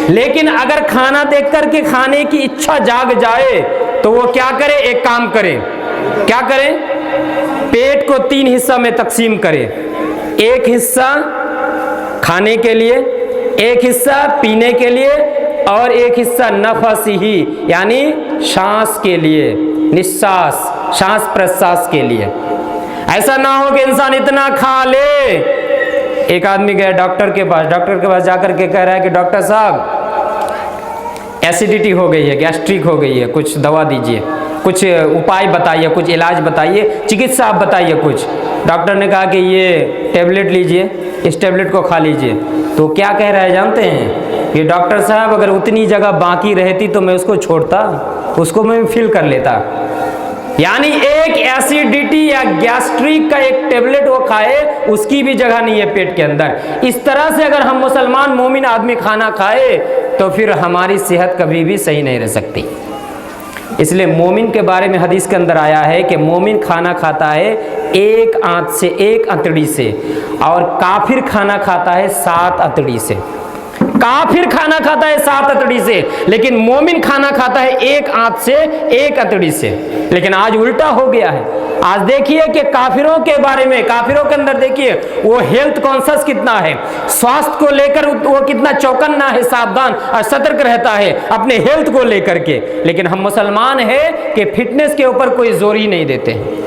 لیکن اگر کھانا دیکھ کر کے کھانے کی اچھا جاگ جائے تو وہ کیا کرے؟ ایک کام کرے، کیا کرے؟ پیٹ کو 3 حصہ میں تقسیم کرے، ایک حصہ کھانے کے لیے، ایک حصہ پینے کے لیے، اور ایک حصہ نفس ہی یعنی سانس کے لیے، نساس سانس پرساس کے لیے۔ ایسا نہ ہو کہ انسان اتنا کھا لے۔ ایک آدمی گیا ڈاکٹر کے پاس جا کر کے کہہ رہا ہے کہ ڈاکٹر صاحب ایسیڈیٹی ہو گئی ہے، گیسٹرک ہو گئی ہے، کچھ دوا دیجئے، کچھ اپائے بتائیے، کچھ علاج بتائیے، چکتسا آپ بتائیے کچھ۔ ڈاکٹر نے کہا کہ یہ ٹیبلٹ لیجئے، اس ٹیبلٹ کو کھا لیجئے۔ تو کیا کہہ رہا ہے جانتے ہیں کہ ڈاکٹر صاحب اگر اتنی جگہ باقی رہتی تو میں اس کو چھوڑتا، اس کو میں فل کر لیتا۔ یعنی ایک ایسیڈیٹی یا گیسٹرک کا ایک ٹیبلٹ وہ کھائے، اس کی بھی جگہ نہیں ہے پیٹ کے اندر۔ اس طرح سے اگر ہم مسلمان مومن آدمی کھانا کھائے تو پھر ہماری صحت کبھی بھی صحیح نہیں رہ سکتی۔ اس لیے مومن کے بارے میں حدیث کے اندر آیا ہے کہ مومن کھانا کھاتا ہے 1 آنت سے، 1 انتڑی سے، اور کافر کھانا کھاتا ہے 7 انتڑی سے۔ کافر کھانا کھاتا ہے 7 انتڑی سے، لیکن مومن کھانا کھاتا ہے 1 آنت سے، 1 انتڑی سے۔ لیکن آج الٹا ہو گیا ہے۔ آج دیکھیے کہ کافروں کے بارے میں، کافروں کے اندر دیکھیے وہ ہیلتھ کانشس کتنا ہے، سواستھ کو لے کر وہ کتنا چوکنا ہے، ساودھان اور سترک رہتا ہے اپنے ہیلتھ کو لے کر کے۔ لیکن ہم مسلمان ہیں کہ فٹنس کے اوپر کوئی زور ہی نہیں دیتے ہیں،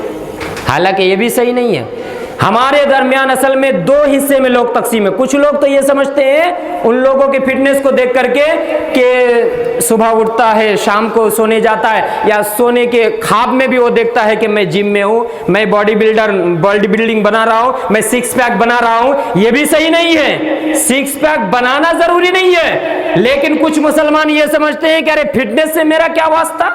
حالانکہ یہ بھی صحیح نہیں ہے۔ ہمارے درمیان اصل میں 2 حصے میں لوگ تقسیم ہے۔ کچھ لوگ تو یہ سمجھتے ہیں ان لوگوں کے فٹنس کو دیکھ کر کے کہ صبح اٹھتا ہے، شام کو سونے جاتا ہے، یا سونے کے خواب میں بھی وہ دیکھتا ہے کہ میں جم میں ہوں، میں باڈی بلڈنگ بنا رہا ہوں، میں 6 پیک بنا رہا ہوں۔ یہ بھی صحیح نہیں ہے، 6 پیک بنانا ضروری نہیں ہے، لیکن کچھ مسلمان یہ سمجھتے ہیں کہ ارے فٹنس سے میرا کیا واسطہ،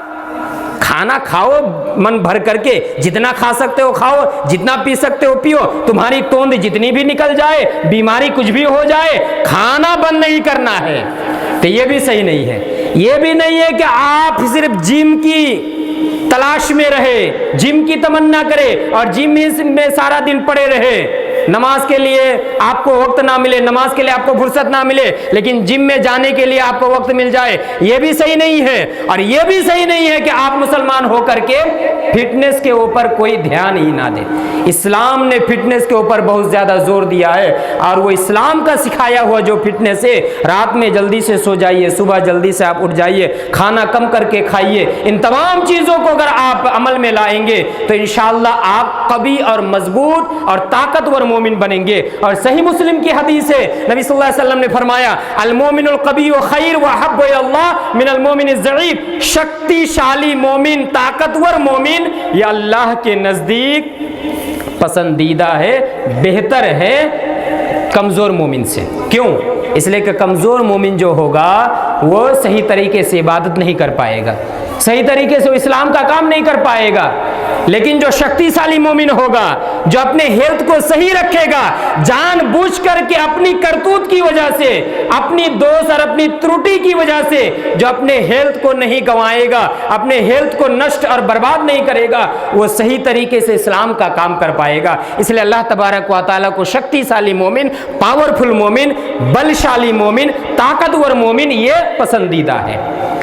کھانا کھاؤ من بھر کر کے، جتنا کھا سکتے ہو کھاؤ، جتنا پی سکتے ہو پیو، تمہاری توند جتنی بھی نکل جائے، بیماری کچھ بھی ہو جائے، کھانا بند نہیں کرنا ہے۔ تو یہ بھی صحیح نہیں ہے۔ یہ بھی نہیں ہے کہ آپ صرف جم کی تلاش میں رہے، جم کی تمنا کرے اور جم میں سارا دن پڑے رہے، نماز کے لیے آپ کو وقت نہ ملے، نماز کے لیے آپ کو فرصت نہ ملے، لیکن جم میں جانے کے لیے آپ کو وقت مل جائے۔ یہ بھی صحیح نہیں ہے۔ اور یہ بھی صحیح نہیں ہے کہ آپ مسلمان ہو کر کے فٹنس کے اوپر کوئی دھیان ہی نہ دیں۔ اسلام نے فٹنس کے اوپر بہت زیادہ زور دیا ہے، اور وہ اسلام کا سکھایا ہوا جو فٹنس ہے، رات میں جلدی سے سو جائیے، صبح جلدی سے آپ اٹھ جائیے، کھانا کم کر کے کھائیے۔ ان تمام چیزوں کو اگر آپ عمل میں لائیں گے تو انشاءاللہ آپ قوی اور مضبوط اور طاقتور مومن بنیں گے۔ اور صحیح مسلم کی حدیث ہے، نبی صلی اللہ علیہ وسلم نے فرمایا المومن القوی خیر واحب الی اللہ من المومن الضعیف، شکتی شالی مومن، طاقتور مومن یہ اللہ کے نزدیک پسندیدہ ہے، بہتر ہے کمزور مومن سے۔ کیوں؟ اس لیے کہ کمزور مومن جو ہوگا وہ صحیح طریقے سے عبادت نہیں کر پائے گا، صحیح طریقے سے اسلام کا کام نہیں کر پائے گا۔ لیکن جو شکتی شالی مومن ہوگا، جو اپنے ہیلتھ کو صحیح رکھے گا، جان بوجھ کر کے اپنی کرتوت کی وجہ سے، اپنی دوست اور اپنی ترٹی کی وجہ سے جو اپنے ہیلتھ کو نہیں گنوائے گا، اپنے ہیلتھ کو نشٹ اور برباد نہیں کرے گا، وہ صحیح طریقے سے اسلام کا کام کر پائے گا۔ اس لیے اللہ تبارک و تعالیٰ کو شکتی شالی مومن، پاورفل مومن، بلشالی مومن، طاقتور مومن یہ پسندیدہ ہے۔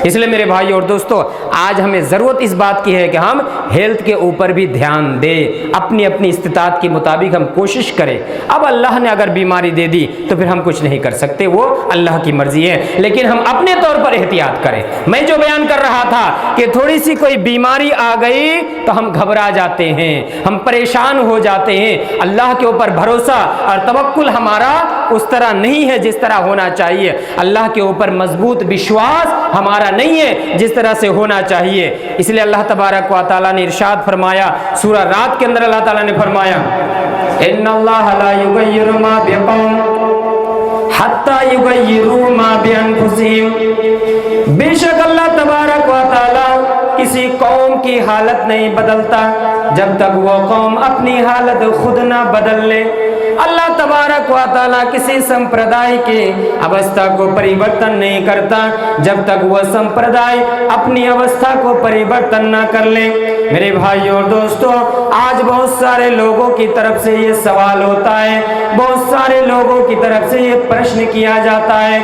اس لیے میرے بھائی اور دوستو، آج ہمیں ضرورت اس بات کی ہے کہ ہم ہیلتھ کے اوپر بھی دھیان دیں، اپنی استطاعت کے مطابق ہم کوشش کریں۔ اب اللہ نے اگر بیماری دے دی تو پھر ہم کچھ نہیں کر سکتے، وہ اللہ کی مرضی ہے، لیکن ہم اپنے طور پر احتیاط کریں۔ میں جو بیان کر رہا تھا کہ تھوڑی سی کوئی بیماری آ گئی تو ہم گھبرا جاتے ہیں، ہم پریشان ہو جاتے ہیں۔ اللہ کے اوپر بھروسہ اور توکل ہمارا اس طرح نہیں ہے جس طرح ہونا چاہیے، اللہ کے اوپر مضبوط وشواس ہمارا نہیں ہے جس طرح سے ہونا چاہیے۔ اس لیے اللہ تبارک و تعالیٰ نے ارشاد فرمایا، سورہ رات کے اندر اللہ تعالیٰ نے فرمایا، ان اللہ لا یغیر ما بقوم حتی یغیروا ما بانفسہم، بے شک اللہ تبارک و تعالیٰ کسی قوم کی حالت نہیں بدلتا جب تک وہ قوم اپنی حالت خود نہ بدل لے۔ اللہ تبارک و تعالیٰ کسی سمپردائے کی اوستھا کو پریورتن نہیں کرتا جب تک وہ سمپردائے اپنی اوستھا کو پریورتن نہ کر لے۔ میرے بھائیو اور دوستو، آج بہت سارے لوگوں کی طرف سے یہ سوال ہوتا ہے، بہت سارے لوگوں کی طرف سے یہ پرشن کیا جاتا ہے،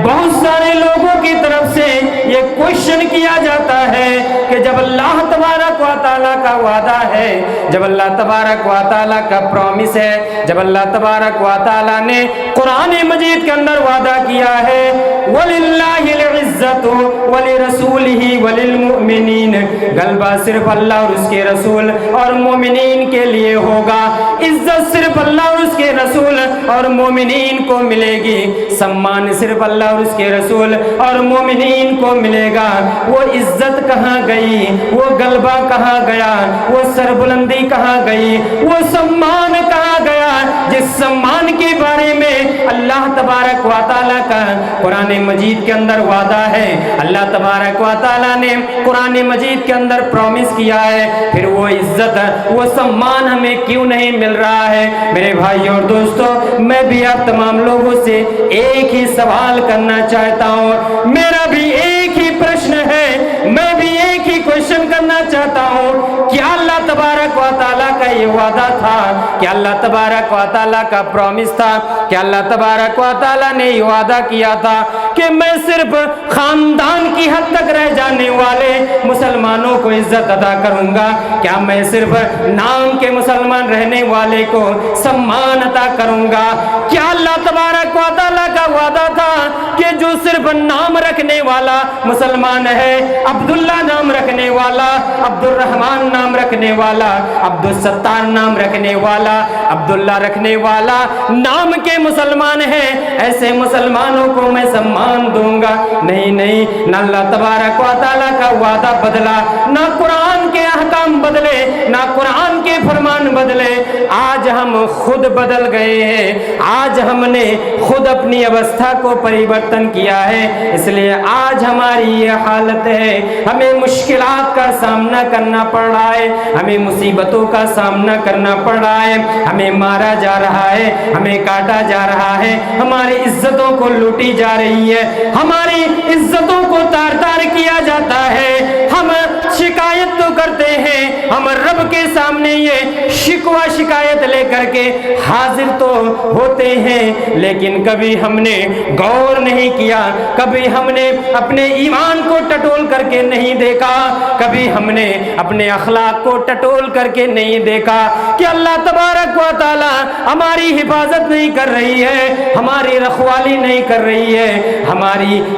بہت سارے لوگوں کی طرف سے یہ کوشچن کیا جاتا ہے کہ جب اللہ تبارک و تعالیٰ کا وعدہ ہے، جب اللہ تبارک و تعالیٰ کا پرومس ہے، جب اللہ تبارک و تعالیٰ نے قرآن مجید کے اندر وعدہ کیا ہے، وَلِلَّهِ الْعِزَّةُ وَلِرَسُولِهِ وَلِلْمُؤْمِنِينَ، غلبہ صرف اللہ اور اس کے رسول اور مومنین کے لیے ہوگا، عزت صرف اللہ اور اس کے رسول اور مومنین کو ملے گی، سمان صرف اللہ اور اس کے رسول اور مومنین کو ملے گا۔ وہ عزت کہاں گئی، وہ غلبہ کہاں گیا، وہ سربلندی کہاں گئی، وہ سمان کہاں گیا جس سمان کے بارے میں اللہ تبارک و تعالیٰ کا قرآن مجید کے اندر وعدہ ہے، اللہ تبارک و تعالیٰ نے قرآن مجید کے اندر پرومس کیا ہے، پھر وہ عزت وہ سمان ہمیں کیوں نہیں مل رہا ہے؟ میرے بھائی اور دوستو، میں بھی آپ تمام لوگوں سے ایک ہی سوال کرنا چاہتا ہوں، میرا بھی ایک ہی پرشن ہے، میں بھی ایک ہی کوشچن کرنا چاہتا ہوں، کیا اللہ تبارک و تعالیٰ کا یہ وعدہ تھا، کیا اللہ تبارک و تعالیٰ کا پرومس تھا، کہ اللہ تبارک و تعالیٰ نے یہ وعدہ کیا تھا کہ میں صرف خاندان کی حد تک رہ جانے والے مسلمانوں کو عزت عطا کروں گا؟ کیا میں صرف نام کے مسلمان رہنے والے کو سمان عطا کروں گا؟ کیا اللہ تبارک و تعالیٰ کا وعدہ تھا کہ جو صرف نام رکھنے والا مسلمان ہے، عبداللہ نام رکھنے والا، عبد الرحمن نام رکھنے والا، عبد الستار نام رکھنے والا، عبداللہ رکھنے والا نام کے مسلمان ہیں، ایسے مسلمانوں کو میں سمان دوں گا؟ نہیں نہیں، نہ اللہ تبارک و تعالیٰ کا وعدہ بدلا، نہ قرآن کے احکام بدلے، نہ قرآن کے فرمان بدلے، آج ہم خود بدل گئے ہیں، آج ہم نے خود اپنی اوستھا کو پریورتن کیا ہے، اس لیے آج ہماری یہ حالت ہے، ہمیں مشکلات کا سامنا کرنا پڑ رہا ہے، ہمیں مصیبتوں کا سامنا کرنا پڑ رہا ہے، ہمیں مارا جا رہا ہے، ہمیں کاٹا جا رہا ہے، ہماری عزتوں کو لوٹی جا رہی ہے، ہماری عزتوں کو تار تار کیا جاتا ہے، ہم شکایت تو کرتے ہیں، ہم رب کے سامنے یہ شکوہ شکایت لے کر کے حاضر تو ہوتے ہیں، لیکن کبھی ہم نے غور نہیں کیا، کبھی ہم نے اپنے ایمان کو ٹٹول کر کے نہیں دیکھا، کبھی ہم نے اپنے اخلاق کو ٹٹول کر کے نہیں دیکھا کہ اللہ تبارک و تعالی ہماری حفاظت نہیں کر رہی ہے، ہماری رکھوالی نہیں کر رہی ہے،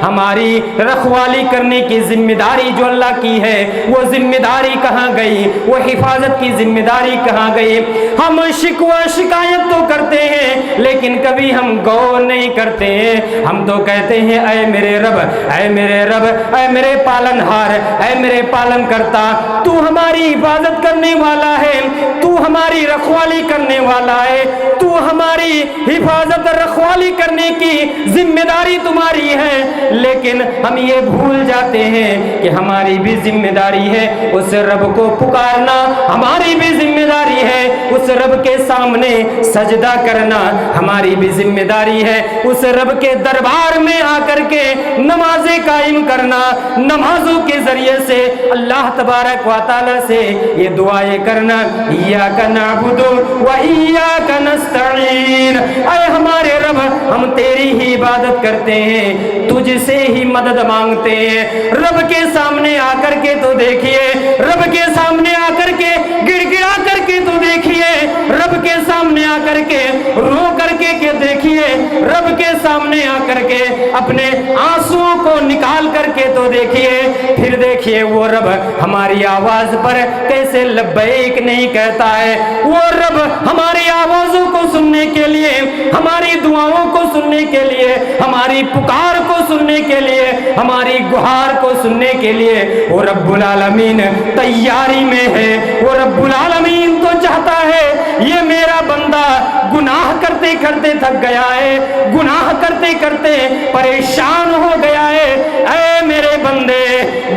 ہماری رکھوالی کرنے کی ذمہ داری جو اللہ کی ہے وہ ذمہ داری کہاں گئی، وہ حفاظت کی ذمہ داری کہاں گئی؟ ہم شکوہ شکایت تو کرتے ہیں لیکن کبھی ہم غور نہیں کرتے ہیں، ہم تو کہتے ہیں اے میرے رب، اے میرے رب، اے میرے پالن ہار، اے میرے پالن کرتا، تو ہماری حفاظت کرنے والا ہے، تو ہماری رکھوالی کرنے والا ہے، تو ہماری حفاظت رکھوالی کرنے کی ذمہ داری تمہاری ہے، لیکن ہم یہ بھول جاتے ہیں کہ ہماری بھی ذمہ داری ہے اس رب کو پکارنا، ہماری بھی ذمہ داری ہے اس رب کے سامنے سجدہ کرنا، ہماری بھی ذمہ داری ہے اس رب کے دربار میں آ کر کے نمازیں قائم کرنا، نمازوں کے ذریعے سے اللہ تبارک و تعالی سے یہ دعائیں کرنا، ایاک نعبد و ایاک نستعین، اے ہمارے رب ہم تیری ہی عبادت کرتے ہیں، تجھ سے ہی مدد مانگتے ہیں۔ رب کے سامنے آ کر کے تو دیکھیے، رب کے سامنے آ کر کے گڑ گڑا کر کے تو دیکھیے، رب کے سامنے آ کر کے رو کر کے دیکھیے، رب کے سامنے آ کر کے اپنے آنسوؤں کو نکال کر کے تو دیکھیے، پھر دیکھیے وہ رب ہماری آواز پر کیسے لبیک نہیں کہتا ہے۔ وہ رب ہماری آوازوں کو سننے کے لیے، ہماری دعاؤں کو سننے کے لیے، ہماری پکار کو سننے کے لیے، ہماری گہار کو سننے کے لیے وہ رب العالمین تیاری میں ہے۔ وہ رب العالمین تو چاہتا ہے یہ میرا بندہ گناہ کرتے کرتے تھک گیا ہے، گناہ کرتے کرتے پریشان ہو گیا ہے۔ اے میرے بندے،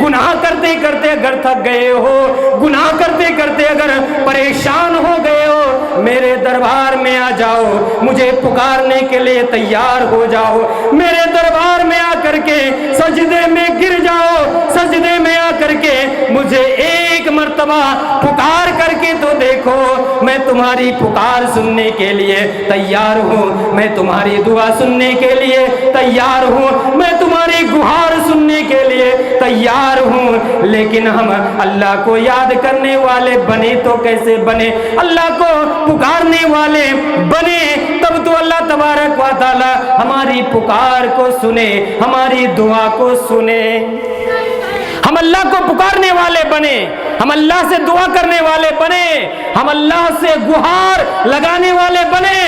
گناہ کرتے کرتے اگر تھک گئے ہو، گناہ کرتے کرتے اگر پریشان ہو گئے ہو، میرے دربار میں آ جاؤ، مجھے پکارنے کے لیے تیار ہو جاؤ، میرے دربار میں آ کر کے سجدے میں گر جاؤ، سجدے میں آ کر کے مجھے ایک مرتبہ پکار کر کے تو دیکھو، میں تمہاری پکار سننے کے لیے تیار ہوں، میں تمہاری دعا سننے کے لیے تیار ہوں، میں تمہاری گہار سننے کے لیے تیار ہوں۔ لیکن ہم اللہ کو یاد کرنے والے بنے تو کیسے بنے؟ اللہ کو پکارنے والے بنے تب تو اللہ تبارک و تعالی ہماری پکار کو سنے، ہماری دعا کو سنے۔ ہم اللہ کو پکارنے والے بنے، ہم اللہ سے دعا کرنے والے بنے، ہم اللہ سے گہار لگانے والے بنے۔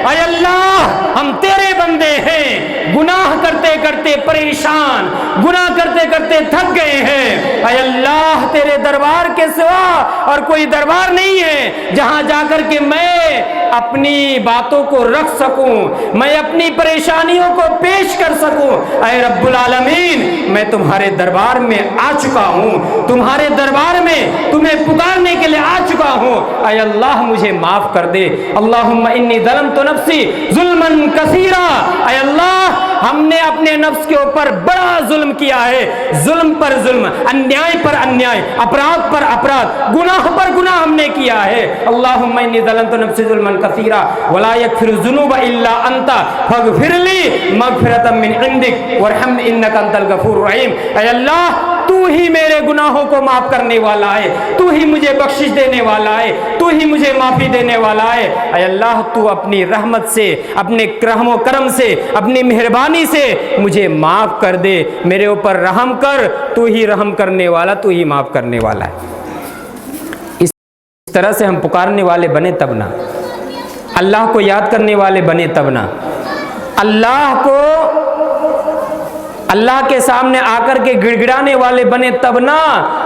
اے اللہ، ہم تیرے بندے ہیں، گناہ کرتے کرتے پریشان، گناہ کرتے کرتے تھک گئے ہیں۔ اے اللہ، تیرے دربار کے سوا اور کوئی دربار نہیں ہے جہاں جا کر کے میں اپنی باتوں کو رکھ سکوں، میں اپنی پریشانیوں کو پیش کر سکوں۔ اے رب العالمین، میں تمہارے دربار میں آ چکا ہوں، تمہارے دربار میں تمہیں پکارنے کے لیے آ چکا ہوں۔ اے اللہ، مجھے معاف کر دے۔ اللہم انی ظلمت نفسی ظلما کثیرا۔ اے اللہ، ہم نے اپنے نفس کے اوپر بڑا ظلم کیا ہے، ظلم پر ظلم، انیائے پر انیائے، اپرادھ پر اپرادھ، گناہ پر گناہ ہم نے کیا ہے۔ اللہم انی ظلمت نفسی ظلما کثیرا ولا یغفر الذنوب الا انت فاغفر لی مغفرۃ من عندک وارحمنی انک انت الغفور الرحیم۔ اے اللہ، تو ہی میرے گناہوں کو معاف کرنے والا ہے، تو ہی مجھے بخشش دینے والا ہے، تو ہی مجھے معافی دینے والا ہے۔ اے اللہ، تو اپنی رحمت سے، اپنے رحم و کرم سے، اپنی مہربانی سے مجھے معاف کر دے، میرے اوپر رحم کر، تو ہی رحم کرنے والا، تو ہی معاف کرنے والا ہے۔ اس طرح سے ہم پکارنے والے بنے تب نا، اللہ کو یاد کرنے والے بنے تب نا، اللہ کے سامنے آ کر کے گڑ گڑانے والے بنے تب نا۔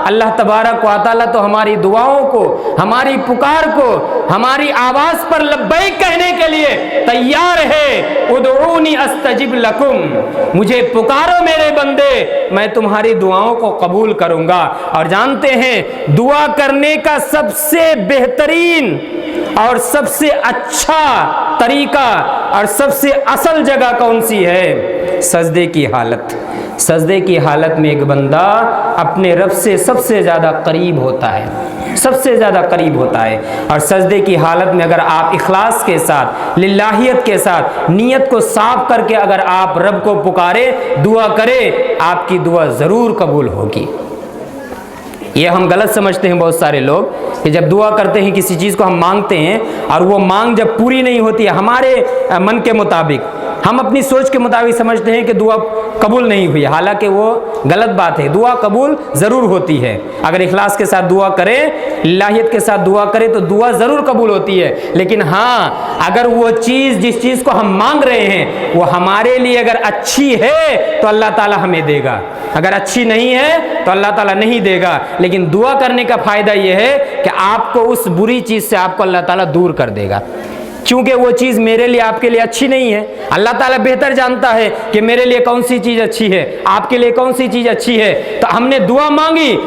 اللہ تبارک و تعالیٰ تو ہماری دعاؤں کو، ہماری پکار کو، ہماری آواز پر لبیک کہنے کے لیے تیار ہے۔ ادعونی استجب لکم، مجھے پکارو میرے بندے، میں تمہاری دعاؤں کو قبول کروں گا۔ اور جانتے ہیں دعا کرنے کا سب سے بہترین اور سب سے اچھا طریقہ اور سب سے اصل جگہ کون سی ہے؟ سجدے کی حالت۔ سجدے کی حالت میں ایک بندہ اپنے رب سے سب سے زیادہ قریب ہوتا ہے، سب سے زیادہ قریب ہوتا ہے۔ اور سجدے کی حالت میں اگر آپ اخلاص کے ساتھ، للہیت کے ساتھ، نیت کو صاف کر کے اگر آپ رب کو پکارے، دعا کرے، آپ کی دعا ضرور قبول ہوگی۔ یہ ہم غلط سمجھتے ہیں بہت سارے لوگ کہ جب دعا کرتے ہیں کسی چیز کو ہم مانگتے ہیں اور وہ مانگ جب پوری نہیں ہوتی ہے ہمارے من کے مطابق، ہم اپنی سوچ کے مطابق سمجھتے ہیں کہ دعا قبول نہیں ہوئی، حالانکہ وہ غلط بات ہے۔ دعا قبول ضرور ہوتی ہے، اگر اخلاص کے ساتھ دعا کرے، للہیت کے ساتھ دعا کرے تو دعا ضرور قبول ہوتی ہے۔ لیکن ہاں، اگر وہ چیز، جس چیز کو ہم مانگ رہے ہیں، وہ ہمارے لیے اگر اچھی ہے تو اللہ تعالیٰ ہمیں دے گا، اگر اچھی نہیں ہے تو اللہ تعالیٰ نہیں دے گا۔ لیکن دعا کرنے کا فائدہ یہ ہے کہ آپ کو اس بری چیز سے آپ کو اللہ تعالیٰ دور کر دے گا، چونکہ وہ چیز میرے لیے، آپ کے لیے اچھی نہیں ہے۔ اللہ تعالیٰ بہتر جانتا ہے کہ میرے لیے کون سی چیز اچھی ہے، آپ کے لیے کون سی چیز اچھی ہے۔ تو ہم نے دعا مانگی،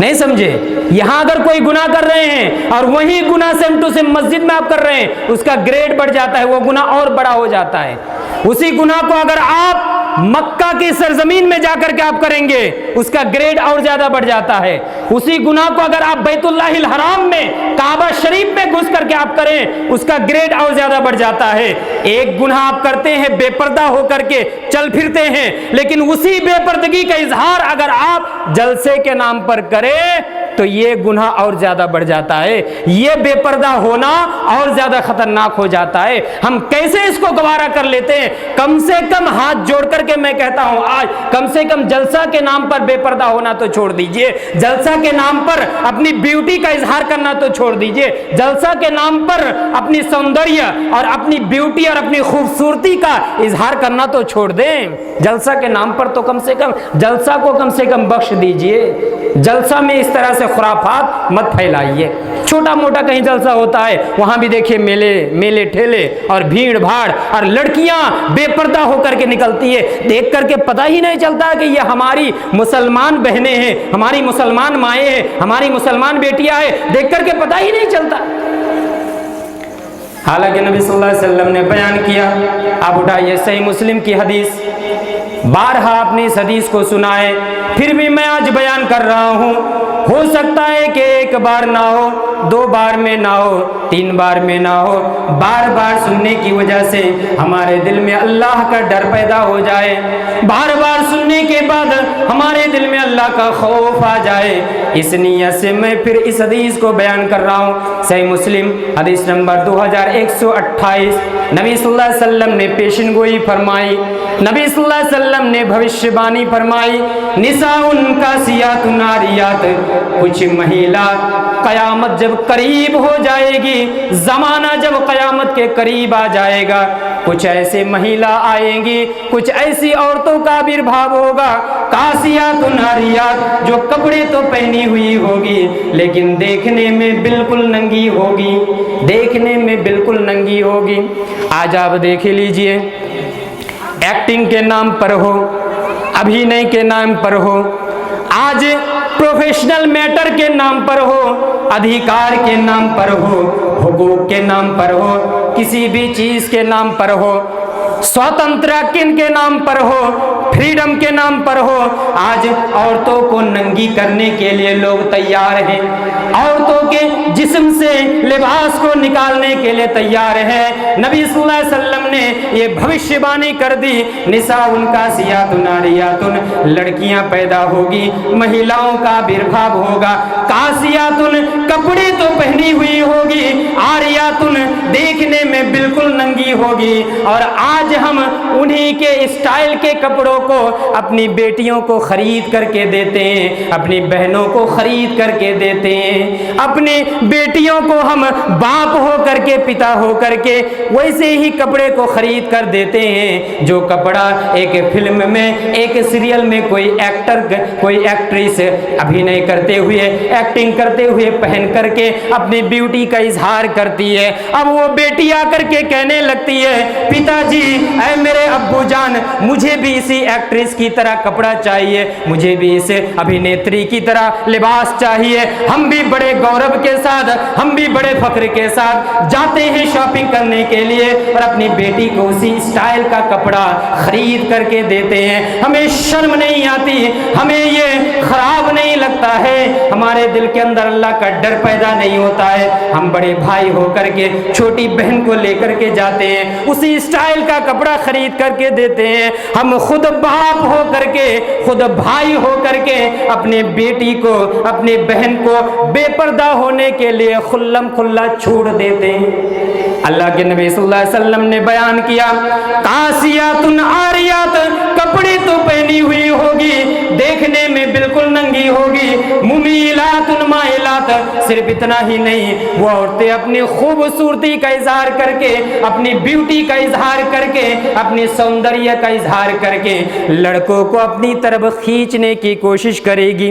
نہیں سمجھے؟ یہاں اگر کوئی گناہ کر رہے ہیں اور وہی گناہ سیم ٹو سیم مسجد میں آپ کر رہے ہیں، اس کا گریڈ بڑھ جاتا ہے، وہ گناہ اور بڑا ہو جاتا ہے۔ اسی گناہ کو اگر آپ مکہ کی سرزمین میں جا کر کے آپ کریں گے، اس کا گریڈ اور زیادہ بڑھ جاتا ہے۔ اسی گناہ کو اگر آپ بیت اللہ الحرام میں، کعبہ شریف میں گھس کر کے آپ کریں، اس کا گریڈ اور زیادہ بڑھ جاتا ہے۔ ایک گناہ آپ کرتے ہیں بے پردہ ہو کر کے چل پھرتے ہیں، لیکن اسی بے پردگی کا اظہار اگر آپ جلسے کے نام پر کریں تو یہ گناہ اور زیادہ بڑھ جاتا ہے، یہ بے پردہ ہونا اور زیادہ خطرناک ہو جاتا ہے۔ ہم کیسے اس کو گوارا کر لیتے ہیں؟ کم سے کم ہاتھ جوڑ کر کے میں کہتا ہوں، آج کم سے کم جلسہ کے نام پر بے پردہ ہونا تو چھوڑ دیجئے، جلسہ کے نام پر اپنی بیوٹی کا اظہار کرنا تو چھوڑ دیجئے، جلسہ کے نام پر اپنی سوندریہ اور اپنی بیوٹی اور اپنی خوبصورتی کا اظہار کرنا تو چھوڑ دیں۔ جلسہ کے نام پر تو کم سے کم جلسہ کو کم سے کم بخش دیجئے، جلسہ میں اس طرح سے خرافات مت پھیلائیے۔ چھوٹا موٹا کہیں جلسہ ہوتا ہے، وہاں بھی دیکھیے میلے ٹھیلے اور بھیڑ بھاڑ، اور لڑکیاں بے پردہ ہو کر کے نکلتی ہے، دیکھ کر کے پتہ ہی نہیں چلتا کہ یہ ہماری مسلمان بہنیں ہیں، ہماری مسلمان مائیں ہیں، ہماری مسلمان بیٹیاں ہیں، دیکھ کر کے پتہ ہی نہیں چلتا۔ حالانکہ نبی صلی اللہ علیہ وسلم نے بیان کیا، آپ اٹھائیے صحیح مسلم کی حدیث، بارہا اپنی اس حدیث کو سنائے، پھر بھی میں آج بیان کر رہا ہوں۔ ہو سکتا ہے کہ ایک بار نہ ہو، دو بار میں نہ ہو، تین بار میں نہ ہو، بار بار سننے کی وجہ سے ہمارے دل میں اللہ کا ڈر پیدا ہو جائے، بار بار سننے کے بعد ہمارے دل میں اللہ کا خوف آ جائے۔ اس نیت سے میں پھر اس حدیث کو بیان کر رہا ہوں۔ صحیح مسلم حدیث نمبر 2128، نبی صلی اللہ علیہ وسلم نے پیشن گوئی فرمائی، نبی صلی اللہ علیہ وسلم نے بھوشیہ بانی فرمائی، نساء کاسیات عاریات، کچھ مہیلا قیامت جب قریب ہو جائے گی، زمانہ جب قیامت کے قریب آ جائے گا، کچھ ایسے مہیلا آئیں گی، کچھ ایسی عورتوں کا آویربھاؤ ہوگا، کاسیات عاریات، جو کپڑے تو پہنی ہوئی ہوگی لیکن دیکھنے میں بالکل ننگی ہوگی، دیکھنے میں بالکل ننگی ہوگی۔ آج آپ دیکھ لیجئے، ایکٹنگ کے نام پر ہو، ابھینے کے نام پر ہو، آج پروفیشنل میٹر کے نام پر ہو، ادھیکار کے نام پر ہو، حقوق کے نام پر ہو، کسی بھی چیز کے نام پر ہو، سوتنترا کن کے نام پر ہو، فریڈم کے نام پر ہو، آج عورتوں کو ننگی کرنے کے لیے لوگ تیار ہیں، عورتوں کے جسم سے لباس کو نکالنے کے لیے تیار ہے۔ نبی صلی اللہ علیہ وسلم نے یہ بھوشیہ بانی کر دی، نساء کاسیات عاریات، لڑکیاں پیدا ہوگی، مہیلاؤں کا آویربھاؤ ہوگا، کاسیات کپڑے تو پہنی ہوئی ہوگی، عاریات دیکھنے میں بالکل ننگی ہوگی، اور آج ہم انہی کے اسٹائل کے کپڑوں کو اپنی بیٹیوں کو خرید کر کے دیتے ہیں، اپنی بہنوں کو خرید کر کے دیتے ہیں، اپنی بیٹیوں کو ہم باپ ہو کر کے، پتا ہو کر کے ویسے ہی کپڑے کو خرید کر دیتے ہیں، جو کپڑا ایک فلم میں، ایک سیریل میں کوئی ایکٹر، کوئی ایکٹریس ابھینے کرتے ہوئے، ایکٹنگ کرتے ہوئے پہن کر کے اپنی بیوٹی کا اظہار کرتی ہے۔ اب وہ بیٹی آ کر کے کہنے لگتی ہے، پتا جی، اے میرے ابو جان، مجھے بھی اسی ایکٹریس کی طرح کپڑا چاہیے، مجھے بھی اس ابھینیتری کی طرح لباس چاہیے۔ ہم بھی بڑے گورو کے ساتھ، ہم بھی بڑے فخر کے ساتھ جاتے ہیں شاپنگ کرنے کے لیے، اور اپنی بیٹی کو اسی اسٹائل کا کپڑا خرید کر کے دیتے ہیں۔ ہمیں شرم نہیں آتی، ہمیں یہ خراب نہیں لگتا ہے، ہمارے دل کے اندر اللہ کا ڈر پیدا نہیں ہوتا ہے۔ ہم بڑے بھائی ہو کر کے چھوٹی بہن کو لے کر کے جاتے ہیں، اسی اسٹائل کا کپڑا خرید کر کے دیتے ہیں۔ ہم خود باپ ہو کر کے، خود بھائی ہو کر کے اپنے بیٹی کو، اپنے بہن کو بے پردہ ہونے کے لیے خلم کھلا چھوڑ دیتے ہیں۔ اللہ کے نبی صلی اللہ علیہ وسلم نے بیان کیا، کاسیات عاریات، کپڑے تو پہنی ہوئی ہوگی، دیکھنے میں بالکل ننگی ہوگی، ممیلات مائلات، صرف اتنا ہی نہیں، وہ عورتیں اپنی خوبصورتی کا اظہار کر کے، اپنی بیوٹی کا اظہار کر کے، اپنی سوندریہ کا اظہار کر کے لڑکوں کو اپنی طرف کھینچنے کی کوشش کرے گی۔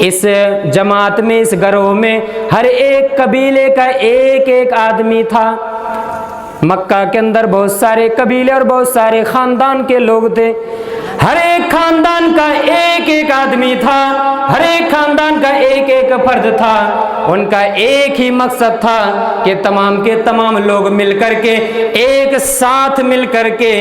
اس جماعت میں، اس گروہ میں ہر ایک قبیلے کا ایک ایک آدمی تھا۔ مکہ کے اندر بہت سارے قبیلے اور بہت سارے خاندان کے لوگ تھے، ہر ایک خاندان کا ایک ایک آدمی تھا، ہر ایک خاندان کا ایک ایک فرد تھا۔ ان کا ایک ہی مقصد تھا کہ تمام کے تمام لوگ مل کر کے، ایک ساتھ مل کر کے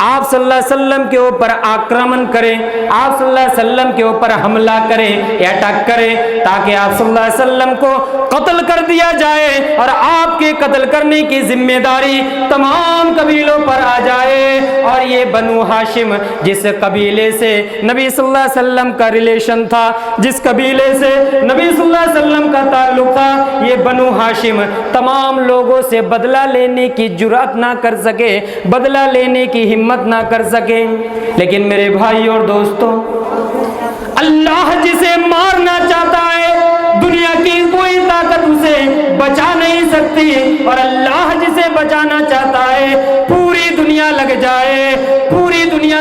آپ صلی اللہ علیہ وسلم کے اوپر آکرمن کریں، آپ صلی اللہ علیہ وسلم کے اوپر حملہ کریں، اٹیک کریں، تاکہ آپ صلی اللہ علیہ وسلم کو قتل کر دیا جائے اور آپ کے قتل کرنے کی ذمہ داری تمام قبیلوں پر آ جائے۔ اور یہ بنو ہاشم، جس قبیلے سے نبی صلی اللہ علیہ وسلم کا ریلیشن تھا، جس قبیلے سے نبی صلی اللہ علیہ وسلم کا تعلق تھا، یہ بنو ہاشم تمام لوگوں سے بدلہ لینے کی جرأت نہ کر سکے، بدلہ لینے کی ہمت نہ کر سکے۔ لیکن میرے بھائی اور دوستوں، اللہ جسے مارنا چاہتا ہے دنیا کی کوئی طاقت اسے بچا نہیں سکتی، اور اللہ جسے بچانا چاہتا ہے پوری دنیا لگ جائے، پوری دنیا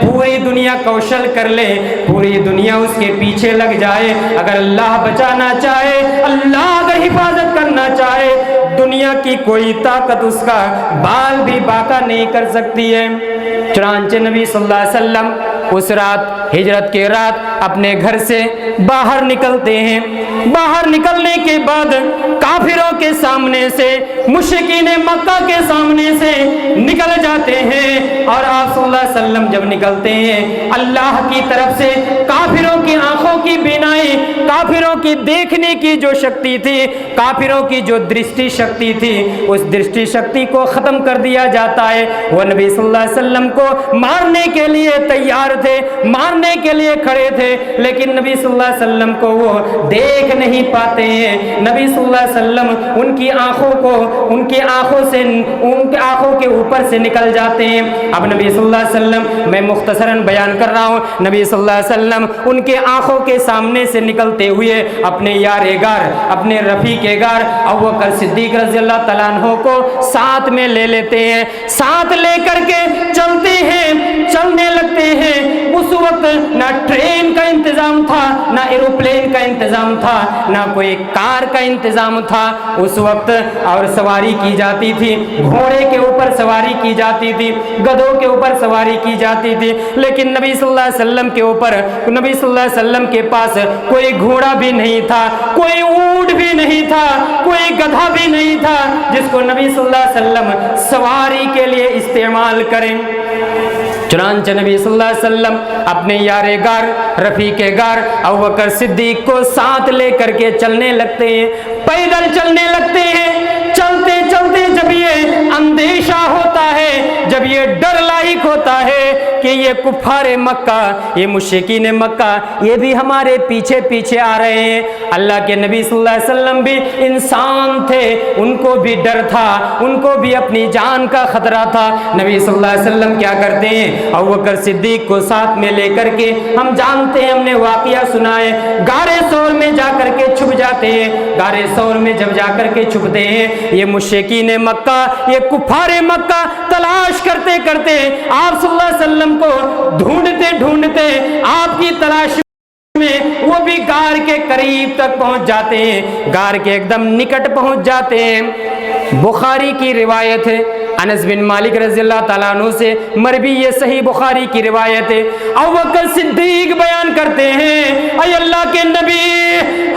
پوری دنیا کوشل کر لے، پوری دنیا اس کے پیچھے لگ جائے، اگر اللہ بچانا چاہے، اللہ اگر حفاظت کرنا چاہے، دنیا کی کوئی طاقت اس کا بال بھی باقا نہیں کر سکتی ہے۔ چنانچہ نبی صلی اللہ علیہ وسلم اس رات، ہجرت کے رات، اپنے گھر سے باہر نکلتے ہیں۔ باہر نکلنے کے بعد کافروں کے سامنے سے، مشرکین مکہ کے سامنے سے نکل جاتے ہیں، اور آپ صلی اللہ علیہ وسلم جب نکلتے ہیں، اللہ کی طرف سے کافروں کی آنکھوں کی بینائی، کافروں کی دیکھنے کی جو شکتی تھی، کافروں کی جو درشٹی شکتی تھی، اس درشٹی شکتی کو ختم کر دیا جاتا ہے۔ وہ نبی صلی اللہ علیہ وسلم کو مارنے کے لیے تیار تھے، مارنے کے لیے کھڑے تھے، لیکن نبی صلی اللہ علیہ وسلم کو وہ دیکھ نہیں پاتے ہیں۔ نبی صلی اللہ علیہ وسلم ان کی آنکھوں کو، ان کی آنکھوں سے، ان کی آنکھوں کے اوپر سے نکل جاتے ہیں۔ اب نبی صلی اللہ علیہ وسلم، میں مختصراً بیان کر رہا ہوں، نبی صلی اللہ علیہ وسلم ان کے آنکھوں کے سامنے سے نکلتے ہوئے اپنے یار گار، اپنے رفیق گار ابوبکر صدیق رضی اللہ تعالیٰ عنہ کو ساتھ میں لے لیتے ہیں، ساتھ لے کر کے چلتے ہیں، چلنے لگتے ہیں۔ اس وقت نہ ٹرین کا انتظام تھا، نہ ایروپلین کا انتظام تھا، نہ کوئی کار کا انتظام تھا اس وقت، اور سواری کی جاتی تھی، گھوڑے کے اوپر سواری کی جاتی تھی، گدھوں کے اوپر سواری کی جاتی تھی، لیکن نبی صلی اللہ علیہ وسلم کے اوپر، نبی صلی اللہ علیہ وسلم کے پاس کوئی گھوڑا بھی نہیں تھا، کوئی اونٹ بھی نہیں تھا، کوئی گدھا بھی نہیں تھا جس کو نبی صلی اللہ علیہ وسلم سواری کے لیے استعمال کریں۔ چنانچہ نبی صلی اللہ علیہ وسلم اپنے یار گار، رفیق گار ابوبکر صدیق کو ساتھ لے کر کے چلنے لگتے ہیں، پیدل چلنے لگتے ہیں۔ چلتے چلتے جب یہ اندیشہ ہوتا ہے، جب یہ ڈر لاحق ہوتا ہے کہ یہ کفار مکہ، یہ مشرکین مکہ، یہ بھی ہمارے پیچھے پیچھے آ رہے ہیں۔ اللہ کے نبی صلی اللہ علیہ وسلم بھی انسان تھے، ان کو بھی ڈر تھا، ان کو بھی اپنی جان کا خطرہ تھا۔ نبی صلی اللہ علیہ وسلم کیا کرتے ہیں؟ ابوبکر صدیق کو ساتھ میں لے کر کے، ہم جانتے ہیں، ہم نے واقعہ سنا ہے، غار ثور میں جا کر کے چھپ جاتے ہیں۔ غار ثور میں جب جا کر کے چھپتے ہیں، یہ مشرکین مکہ، یہ کفار مکہ تلاش کرتے کرتے آپ صلی اللہ علیہ وسلم کو ڈھونڈتے ڈھونڈتے آپ کی تلاش میں وہ بھی غار کے قریب تک پہنچ جاتے ہیں، غار کے ایک دم نکٹ پہنچ جاتے ہیں۔ بخاری کی روایت ہے، انس بن مالک رضی اللہ تعالیٰ عنہ سے مروی، یہ صحیح بخاری کی روایت ہے۔ ابوبکر صدیق بیان کرتے ہیں، اے اللہ کے نبی،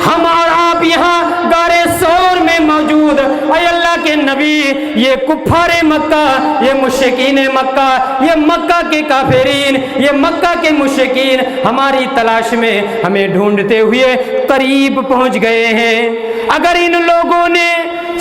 ہم اور آپ یہاں غار ثور میں موجود، اے اللہ کے نبی، یہ کفار مکہ، یہ مشرکین مکہ، یہ مکہ کے کافرین، یہ مکہ کے مشرکین ہماری تلاش میں ہمیں ڈھونڈتے ہوئے قریب پہنچ گئے ہیں۔ اگر ان لوگوں نے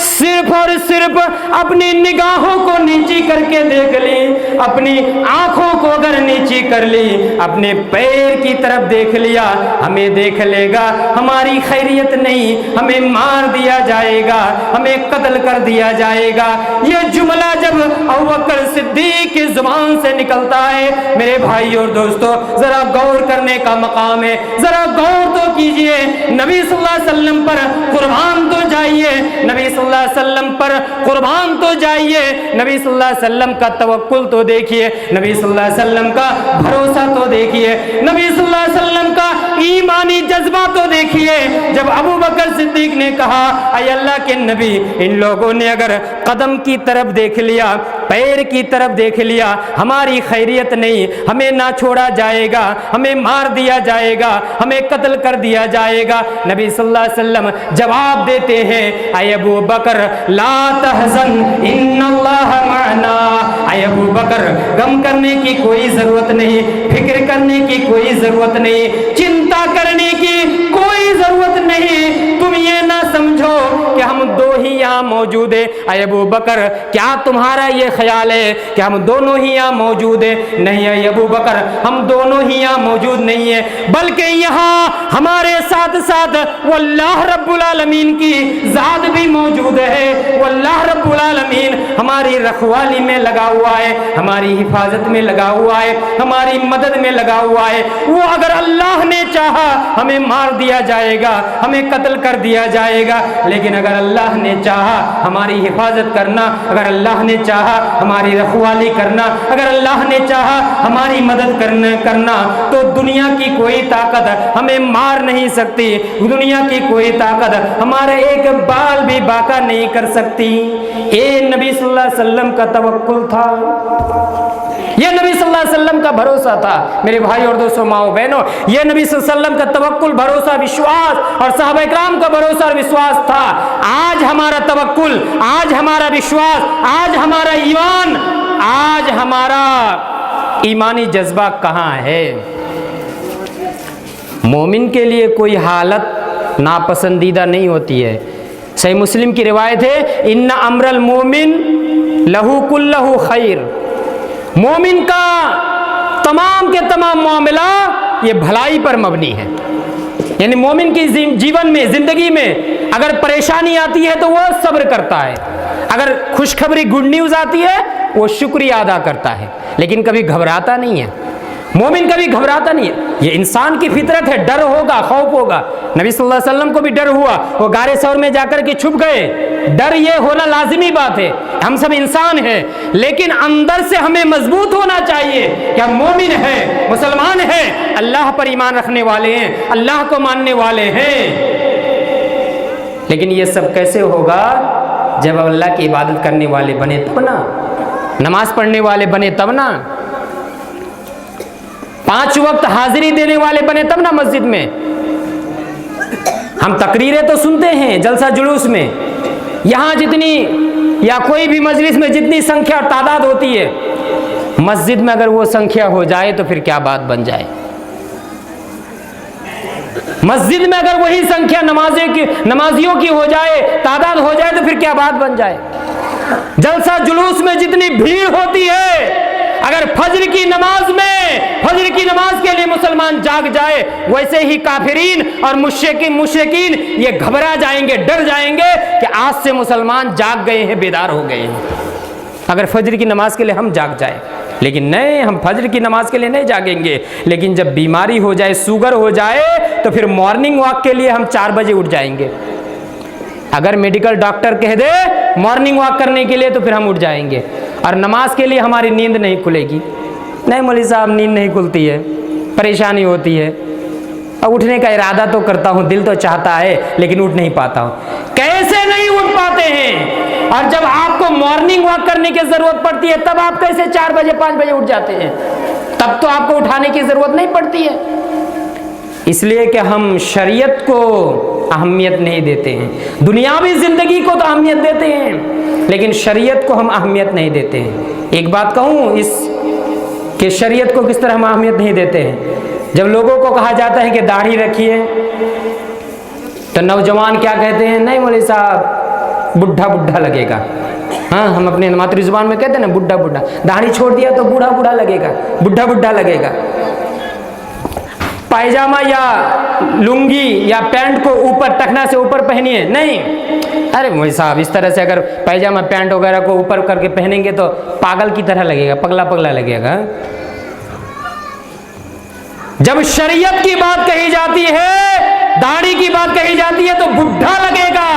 صرف اور صرف اپنی نگاہوں کو نیچی کر کے دیکھ لی، اپنی آنکھوں کو اگر نیچی کر لی، اپنے پیر کی طرف دیکھ لیا، ہمیں دیکھ لے گا، ہماری خیریت نہیں، ہمیں مار دیا جائے گا، ہمیں قتل کر دیا جائے گا۔ یہ جملہ جب ابوبکر صدیق کی زبان سے نکلتا ہے، میرے بھائی اور دوستو، ذرا غور کرنے کا مقام ہے، ذرا غور تو کیجئے۔ نبی صلی اللہ علیہ وسلم پر قربان تو جائیے، نبی صلی اللہ علیہ وسلم پر قربان تو جائیے، نبی صلی اللہ علیہ وسلم کا توکل تو دیکھیے، نبی صلی اللہ علیہ وسلم کا بھروسہ تو دیکھیے، نبی صلی اللہ علیہ وسلم کا ایمان لیے جب ابو بکر صدیق نے کہا اے اللہ کے نبی ان لوگوں نے اگر قدم کی طرف دیکھ لیا, پیر کی طرف دیکھ لیا, ہماری خیریت نہیں, ہمیں نہ چھوڑا جائے گا, ہمیں مار دیا جائے گا, ہمیں قتل کر دیا جائے گا. نبی صلی اللہ علیہ وسلم جواب دیتے ہیں اے ابو بکر لا تحزن ان اللہ معنا. اے ابو بکر غم کرنے کی کوئی ضرورت نہیں, فکر کرنے کی کوئی ضرورت نہیں, چنتا کرنے کی کوئی ضرورت نہیں. تم یہ نہ سمجھو کہ ہم دو ہی یہاں موجود ہیں. اے ابو بکر کیا تمہارا یہ خیال ہے کہ ہم دونوں ہی یہاں موجود ہیں؟ نہیں اے ابو بکر ہم دونوں ہی یہاں موجود نہیں ہیں, بلکہ یہاں ہمارے ساتھ ساتھ وہ اللہ رب العالمین کی ذات بھی موجود ہے. وہ اللہ رب العالمین ہماری رکھوالی میں لگا ہوا ہے, ہماری حفاظت میں لگا ہوا ہے, ہماری مدد میں لگا ہوا ہے. وہ اگر اللہ نے چاہا ہمیں مار دیا جائے گا, ہمیں قتل کر دیا جائے گا, لیکن اگر اللہ نے چاہا ہماری حفاظت کرنا, اگر اللہ نے چاہا ہماری رکھوالی کرنا, اگر اللہ نے چاہا ہماری مدد کرنا تو دنیا کی کوئی طاقت ہمیں مار نہیں سکتی, دنیا کی کوئی طاقت ہمارے ایک بال بھی باقا نہیں کر سکتی. یہ نبی صلی اللہ علیہ وسلم کا توکل تھا, یہ نبی صلی اللہ علیہ وسلم کا بھروسہ تھا. میرے بھائی اور دوستوں, ماؤں بہنوں, یہ نبی صلی اللہ علیہ وسلم کا توکل, بھروسہ, وشواس اور صحابہ اکرام کا بھروسہ اور وشواس تھا. آج ہمارا توکل, آج ہمارا وشواس, آج ہمارا ایمان, آج ہمارا ایمانی جذبہ کہاں ہے؟ مومن کے لیے کوئی حالت ناپسندیدہ نہیں ہوتی ہے. صحیح مسلم کی روایت ہے ان امر المومن لہو کلہ خیر. مومن کا تمام کے تمام معاملہ یہ بھلائی پر مبنی ہے. یعنی مومن کی جیون میں, زندگی میں اگر پریشانی آتی ہے تو وہ صبر کرتا ہے, اگر خوشخبری گڈ نیوز آتی ہے وہ شکریہ ادا کرتا ہے, لیکن کبھی گھبراتا نہیں ہے. مومن کبھی گھبراتا نہیں ہے. یہ انسان کی فطرت ہے, ڈر ہوگا, خوف ہوگا. نبی صلی اللہ علیہ وسلم کو بھی ڈر ہوا, وہ غار ثور میں جا کر کے چھپ گئے. ڈر یہ ہونا لازمی بات ہے, ہم سب انسان ہیں, لیکن اندر سے ہمیں مضبوط ہونا چاہیے کہ ہم مومن ہیں, مسلمان ہیں, اللہ پر ایمان رکھنے والے ہیں, اللہ کو ماننے والے ہیں. لیکن یہ سب کیسے ہوگا؟ جب اللہ کی عبادت کرنے والے بنے تب نا, نماز پڑھنے والے بنے تب نا, 5 وقت حاضری دینے والے بنے تب نا. مسجد میں ہم تقریریں تو سنتے ہیں جلسہ جلوس میں, یہاں جتنی یا کوئی بھی مجلس میں جتنی سنکھیا اور تعداد ہوتی ہے, مسجد میں اگر وہ سنکھیا ہو جائے تو پھر کیا بات بن جائے. مسجد میں اگر وہی سنکھیا نمازیوں کی ہو جائے, تعداد ہو جائے تو پھر کیا بات بن جائے. جلسہ جلوس میں جتنی بھیڑ ہوتی ہے, اگر فجر کی نماز کے لیے مسلمان جاگ جائے, ویسے ہی کافرین اور مشرکین یہ گھبرا جائیں گے, ڈر جائیں گے کہ آج سے مسلمان جاگ گئے ہیں, بیدار ہو گئے ہیں, اگر فجر کی نماز کے لیے ہم جاگ جائیں. لیکن نہیں, ہم فجر کی نماز کے لیے نہیں جاگیں گے, لیکن جب بیماری ہو جائے, شوگر ہو جائے, تو پھر مارننگ واک کے لیے ہم 4 بجے اٹھ جائیں گے. اگر میڈیکل ڈاکٹر کہہ دے مارننگ واک کرنے کے لیے تو پھر ہم اٹھ جائیں گے, اور نماز کے لیے ہماری نیند نہیں کھلے گی. نہیں مولوی صاحب نیند نہیں کھلتی ہے, پریشانی ہوتی ہے, اور اٹھنے کا ارادہ تو کرتا ہوں, دل تو چاہتا ہے, لیکن اٹھ نہیں پاتا ہوں. کیسے نہیں اٹھ پاتے ہیں؟ اور جب آپ کو مارننگ واک کرنے کی ضرورت پڑتی ہے تب آپ کیسے 4 بجے 5 بجے اٹھ جاتے ہیں؟ تب تو آپ کو اٹھانے کی ضرورت نہیں پڑتی ہے. اس لیے کہ ہم شریعت کو اہمیت نہیں دیتے ہیں, دنیاوی زندگی کو تو اہمیت دیتے ہیں, لیکن شریعت کو ہم اہمیت نہیں دیتے ہیں. ایک بات کہوں اس کہ شریعت کو کس طرح ہم اہمیت نہیں دیتے ہیں. جب لوگوں کو کہا جاتا ہے کہ داڑھی رکھیے تو نوجوان کیا کہتے ہیں؟ نہیں مولوی صاحب بڈھا بڈھا لگے گا. ہاں, ہم اپنے مادری زبان میں کہتے ہیں نا بڈھا بڈھا, داڑھی چھوڑ دیا تو بوڑھا بوڑھا لگے گا, بڈھا بڈھا لگے گا. پائجامہ یا لنگی یا پینٹ کو اوپر ٹخنا سے اوپر پہنیے, نہیں. ارے مولوی صاحب اس طرح سے اگر پائجامہ پینٹ وغیرہ کو اوپر کر کے پہنیں گے تو پاگل کی طرح لگے گا, پگلا پگلا لگے گا. جب شریعت کی بات کہی جاتی ہے, داڑھی کی بات کہی جاتی ہے تو بڈھا لگے گا,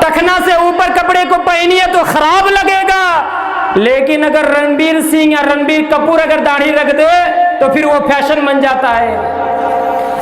ٹخنا سے اوپر کپڑے کو پہنیے تو خراب لگے گا. لیکن اگر رنبیر سنگھ یا رنبیر کپور اگر داڑھی رکھ دے تو پھر وہ فیشن بن جاتا ہے.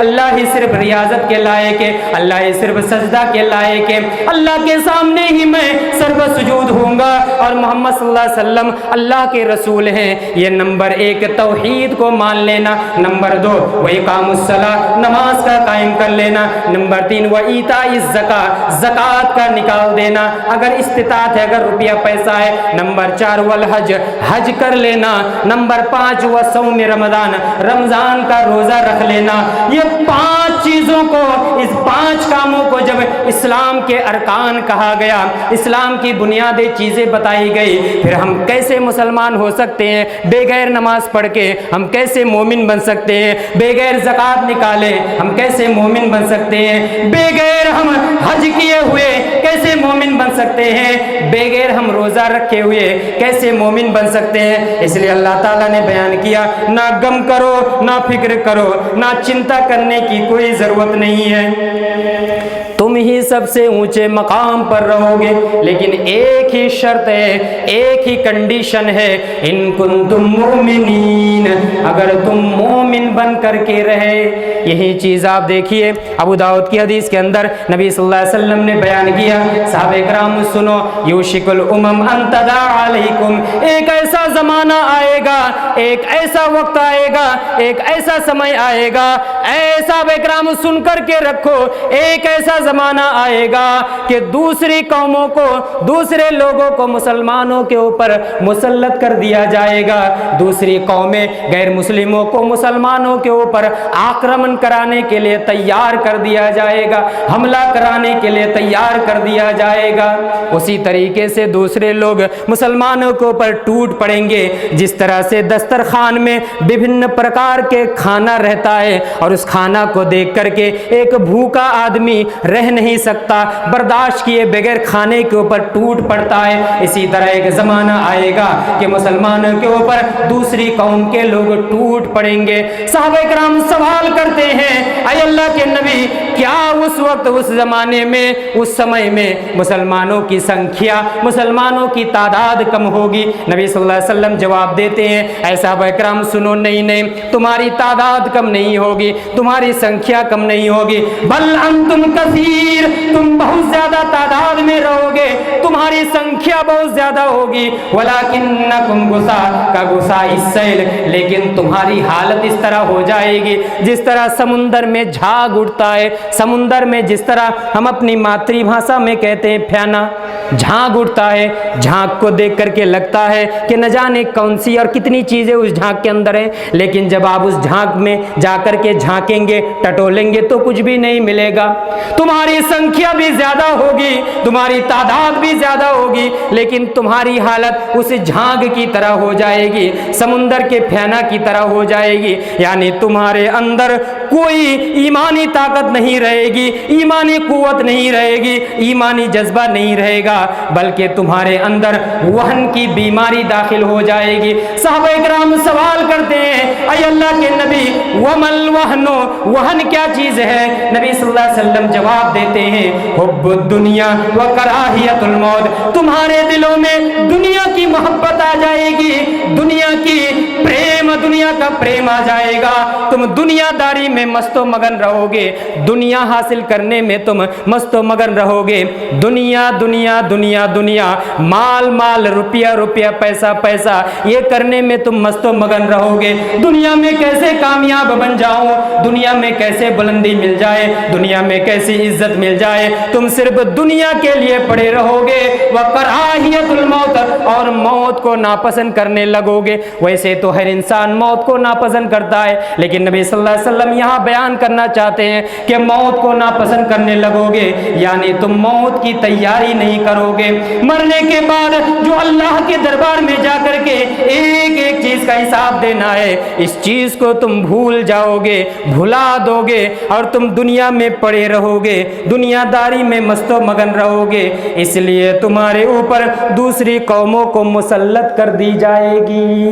اللہ ہی صرف ریاضت کے لائق ہے, اللہ ہی صرف سجدہ کے لائق ہے, اللہ کے سامنے ہی میں سرو سجود ہوں گا اور محمد صلی اللہ علیہ وسلم اللہ کے رسول ہیں. یہ نمبر 1 توحید کو مان لینا. نمبر 2 وإقام الصلاۃ, نماز کا قائم کر لینا. نمبر 3 وإیتاء الزکاۃ, زکوٰۃ کا نکال دینا اگر استطاعت ہے, اگر روپیہ پیسہ ہے. نمبر 4 والحج, حج کر لینا. نمبر 5 وصوم رمضان, رمضان کا روزہ رکھ لینا. یہ 5 چیزوں کو, اس 5 کاموں کو جب اسلام کے ارکان کہا گیا, اسلام کی بنیادی چیزیں بتائی گئی, پھر ہم کیسے مسلمان ہو سکتے ہیں؟ بغیر نماز پڑھ کے ہم کیسے مومن بن سکتے ہیں؟ بغیر زکوٰۃ نکالے ہم کیسے مومن بن سکتے ہیں؟ بغیر ہم حج کیے ہوئے کیسے مومن بن سکتے ہیں؟ بغیر ہم روزہ رکھے ہوئے کیسے مومن بن سکتے ہیں؟ اس لیے اللہ تعالیٰ نے بیان کیا, نہ غم کرو, نہ فکر کرو, نہ چنتا کرنے کی کوئی ضرورت نہیں ہے, تم ہی سب سے اونچے مقام پر رہو گے. لیکن ایک ہی شرط ہے, ایک ہی کنڈیشن ہے, ان کنتم مومنین, اگر تم مومن بن کر کے رہے. یہی چیز آپ دیکھیے ابو داؤد کی حدیث کے اندر نبی صلی اللہ علیہ وسلم نے بیان کیا. صحابہ کرام سنو, یوشک الامم ان تداعی علیکم, ایک ایسا زمانہ آئے گا, ایک ایسا وقت آئے گا, ایک ایسا سمے آئے گا, ایسا کرام سن کر کے رکھو, ایک ایسا زمانہ آئے گا کہ دوسری قوموں کو, دوسرے لوگوں کو مسلمانوں کے اوپر مسلط کر دیا جائے گا. دوسری قومیں غیر مسلموں کو مسلمانوں کے اوپر آکرمن کرانے کے لیے تیار کر دیا جائے گا, حملہ کرانے کے لیے تیار کر دیا جائے گا. اسی طریقے سے دوسرے لوگ مسلمانوں کے اوپر ٹوٹ پڑیں گے. جس طرح سے دسترخوان میں ببھن پرکار کے کھانا رہتا ہے اور اس کھانا کو دیکھ کر کے ایک بھوکا آدمی رہ نہیں سکتا, برداشت کیے بغیر کھانے کے اوپر ٹوٹ پڑتا ہے, اسی طرح ایک زمانہ آئے گا کہ مسلمانوں کے اوپر دوسری قوم کے لوگ ٹوٹ پڑیں گے. صحابہ کرام سوال کرتے ہیں, اے اللہ کے نبی, کیا اس وقت, اس زمانے میں, اس سمے میں مسلمانوں کی سنکھیا, مسلمانوں کی تعداد کم ہوگی؟ نبی صلی اللہ علیہ وسلم جواب دیتے ہیں, اے صحابہ کرام سنو, نہیں نہیں, تمہاری تعداد کم نہیں ہوگی, تمہاری سنکھیا کم نہیں ہوگی, بل انتم کثیر, تم بہت زیادہ تعداد میں رہو گے, تمہاری سنکھیا بہت زیادہ ہوگی. ولکنکم غثاء کغثاء السیل, لیکن تمہاری حالت اس طرح ہو جائے گی جس طرح سمندر میں جھاگ اٹھتا ہے, سمندر میں جس طرح ہم اپنی ماتری بھاشا میں کہتے ہیں پھیانا, جھاگ اٹھتا ہے. جھاگ کو دیکھ کر کے لگتا ہے کہ نہ جانے کون سی اور کتنی چیزیں اس جھاگ کے اندر ہیں, لیکن جب آپ اس جھاگ میں جا کر کے جھانکیں گے, ٹٹولیں گے تو کچھ بھی نہیں ملے گا. تمہاری سنکھیا بھی زیادہ ہوگی, تمہاری تعداد بھی زیادہ ہوگی, لیکن تمہاری حالت اس جھاگ کی طرح ہو جائے گی, سمندر کے پھینا کی طرح ہو جائے گی. یعنی تمہارے اندر کوئی ایمانی طاقت نہیں رہے گی, ایمانی قوت نہیں رہے گی, ایمانی جذبہ نہیں رہے گا, بلکہ تمہارے اندر وہن کی بیماری داخل ہو جائے گی. صحابہ کرام سوال کرتے ہیں, اے اللہ کے نبی, ومل وہن, وہن کیا چیز ہے؟ نبی صلی اللہ علیہ وسلم جواب دیتے ہیں, حب الدنیا و کراہیت الموت, تمہارے دلوں میں دنیا کی محبت آ جائے گی, دنیا کی پریم, دنیا کا پریم آ جائے گا, تم دنیا داری میں مست و مگن رہو گے, دنیا حاصل کرنے میں تم مست و مگن رہو گے. دنیا دنیا دنیا دنیا, مال مال, روپیہ روپیہ, پیسہ پیسہ, یہ کرنے میں تم مست و مگن رہو گے. دنیا میں کیسے کامیاب بن جاؤں, دنیا میں کیسے بلندی مل جائے, دنیا میں کیسی عزت مل جائے, تم صرف دنیا کے لیے پڑے رہو گے. وکراہیت الموت, اور موت کو ناپسند کرنے لگو گے. ویسے تو ہر انسان موت کو ناپسند کرتا ہے, لیکن نبی صلی اللہ علیہ وسلم یہاں بیان کرنا چاہتے ہیں کہ موت کو ناپسند کرنے لگو گے, یعنی تم موت کی تیاری نہیں کرو گے. مرنے کے بعد جو اللہ کے دربار میں جا کر کے ایک ایک چیز کا حساب دینا ہے, اس چیز کو تم بھول جاؤ گے, بھلا دو گے, اور تم دنیا میں پڑے رہو گے, دنیا داری میں مست و مگن رہو گے. اس لیے تمہارے اوپر دوسری قوموں کو مسلط کر دی جائے گی,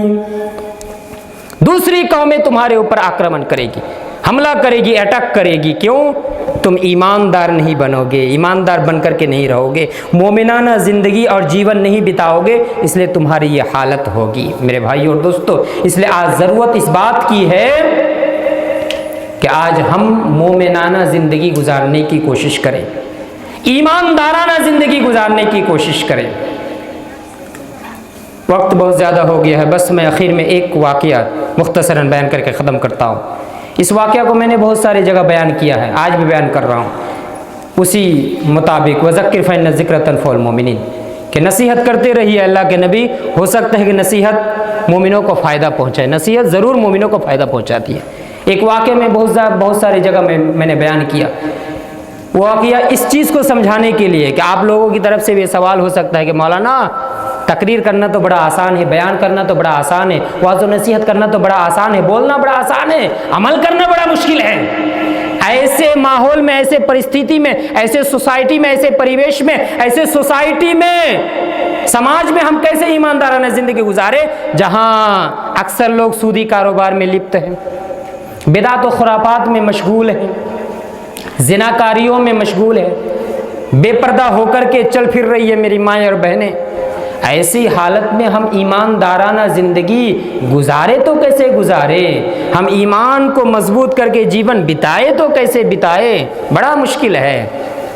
دوسری قومیں تمہارے اوپر آکرمن کرے گی, حملہ کرے گی, اٹیک کرے گی. کیوں؟ تم ایماندار نہیں بنو گے, ایماندار بن کر کے نہیں رہو گے, مومنانہ زندگی اور جیون نہیں بتاؤ گے, اس لیے تمہاری یہ حالت ہوگی. میرے بھائی اور دوستو, اس لیے آج ضرورت اس بات کی ہے کہ آج ہم مومنانہ زندگی گزارنے کی کوشش کریں، ایماندارانہ زندگی گزارنے کی کوشش کریں۔ وقت بہت زیادہ ہو گیا ہے، بس میں آخر میں ایک واقعہ مختصراً بیان کر کے ختم کرتا ہوں۔ اس واقعہ کو میں نے بہت ساری جگہ بیان کیا ہے، آج بھی بیان کر رہا ہوں اسی مطابق، وَذَكِّرْ فَإِنَّ الذِّكْرَ تَنفَعُ الْمُؤْمِنِينَ، کہ نصیحت کرتے رہیے اللہ کے نبی، ہو سکتا ہے کہ نصیحت مومنوں کو فائدہ پہنچائے، نصیحت ضرور مومنوں کو فائدہ پہنچاتی ہے۔ ایک واقعہ میں بہت ساری جگہ میں نے بیان کیا، وہ واقعہ اس چیز کو سمجھانے کے لیے کہ آپ لوگوں کی طرف سے بھی سوال ہو سکتا ہے کہ مولانا تقریر کرنا تو بڑا آسان ہے، بیان کرنا تو بڑا آسان ہے، واعظ و نصیحت کرنا تو بڑا آسان ہے، بولنا بڑا آسان ہے، عمل کرنا بڑا مشکل ہے۔ ایسے ماحول میں، ایسے پرستھتی میں، ایسے سوسائٹی میں، ایسے پریویش میں، ایسے سوسائٹی میں، سماج میں ہم کیسے ایماندارانہ زندگی گزارے جہاں اکثر لوگ سودی کاروبار میں لپت ہیں، بدعت و خرافات میں مشغول ہیں، زناکاریوں میں مشغول ہیں، بے پردہ ہو کر کے چل پھر رہی ہے میری مائیں اور بہنیں۔ ایسی حالت میں ہم ایماندارانہ زندگی گزارے تو کیسے گزارے، ہم ایمان کو مضبوط کر کے جیون بتائے تو کیسے بتائے، بڑا مشکل ہے۔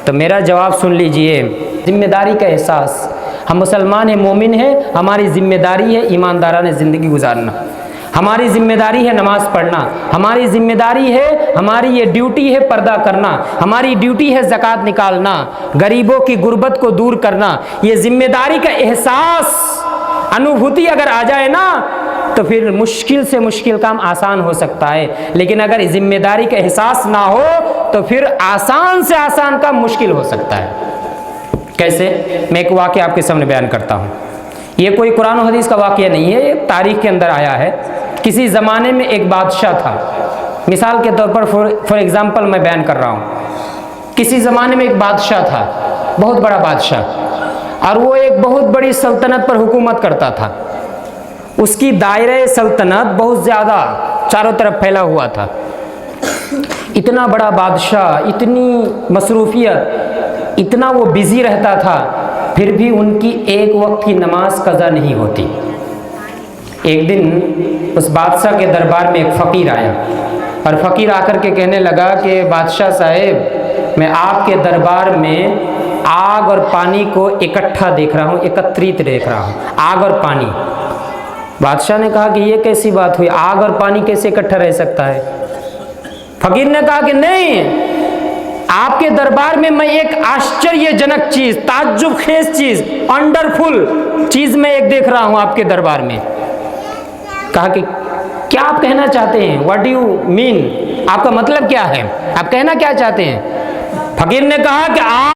تو میرا جواب سن لیجئے، ذمہ داری کا احساس، ہم مسلمان ہیں، مومن ہیں، ہماری ذمہ داری ہے ایماندارانہ زندگی گزارنا، ہماری ذمہ داری ہے نماز پڑھنا، ہماری ذمہ داری ہے، ہماری یہ ڈیوٹی ہے پردہ کرنا، ہماری ڈیوٹی ہے زکوٰۃ نکالنا، غریبوں کی غربت کو دور کرنا۔ یہ ذمہ داری کا احساس، انوبھوتی اگر آ جائے نا تو پھر مشکل سے مشکل کام آسان ہو سکتا ہے، لیکن اگر ذمہ داری کا احساس نہ ہو تو پھر آسان سے آسان کام مشکل ہو سکتا ہے۔ کیسے؟ میں ایک واقعہ آپ کے سامنے بیان کرتا ہوں۔ یہ کوئی قرآن و حدیث کا واقعہ نہیں ہے، یہ تاریخ کے اندر آیا ہے۔ کسی زمانے میں ایک بادشاہ تھا، مثال کے طور پر فار ایگزامپل میں بیان کر رہا ہوں۔ کسی زمانے میں ایک بادشاہ تھا، بہت بڑا بادشاہ، اور وہ ایک بہت بڑی سلطنت پر حکومت کرتا تھا۔ اس کی دائرہ سلطنت بہت زیادہ چاروں طرف پھیلا ہوا تھا۔ اتنا بڑا بادشاہ، اتنی مصروفیت، اتنا وہ بزی رہتا تھا، پھر بھی ان کی ایک وقت کی نماز قضا نہیں ہوتی۔ ایک دن اس بادشاہ کے دربار میں ایک فقیر آیا، اور فقیر آ کر کے کہنے لگا کہ بادشاہ صاحب، میں آپ کے دربار میں آگ اور پانی کو اکٹھا دیکھ رہا ہوں، ایکتریت دیکھ رہا ہوں، آگ اور پانی۔ بادشاہ نے کہا کہ یہ کیسی بات ہوئی، آگ اور پانی کیسے اکٹھا رہ سکتا ہے؟ فقیر نے کہا کہ نہیں، آپ کے دربار میں میں ایک آشچریہ جنک چیز، تعجب خیز چیز، انڈرفل چیز میں ایک دیکھ رہا ہوں آپ کے دربار میں۔ کہا کہ کیا آپ کہنا چاہتے ہیں؟ What do you mean? آپ کا مطلب کیا ہے؟ آپ کہنا کیا چاہتے ہیں؟ فقیر نے کہا کہ آپ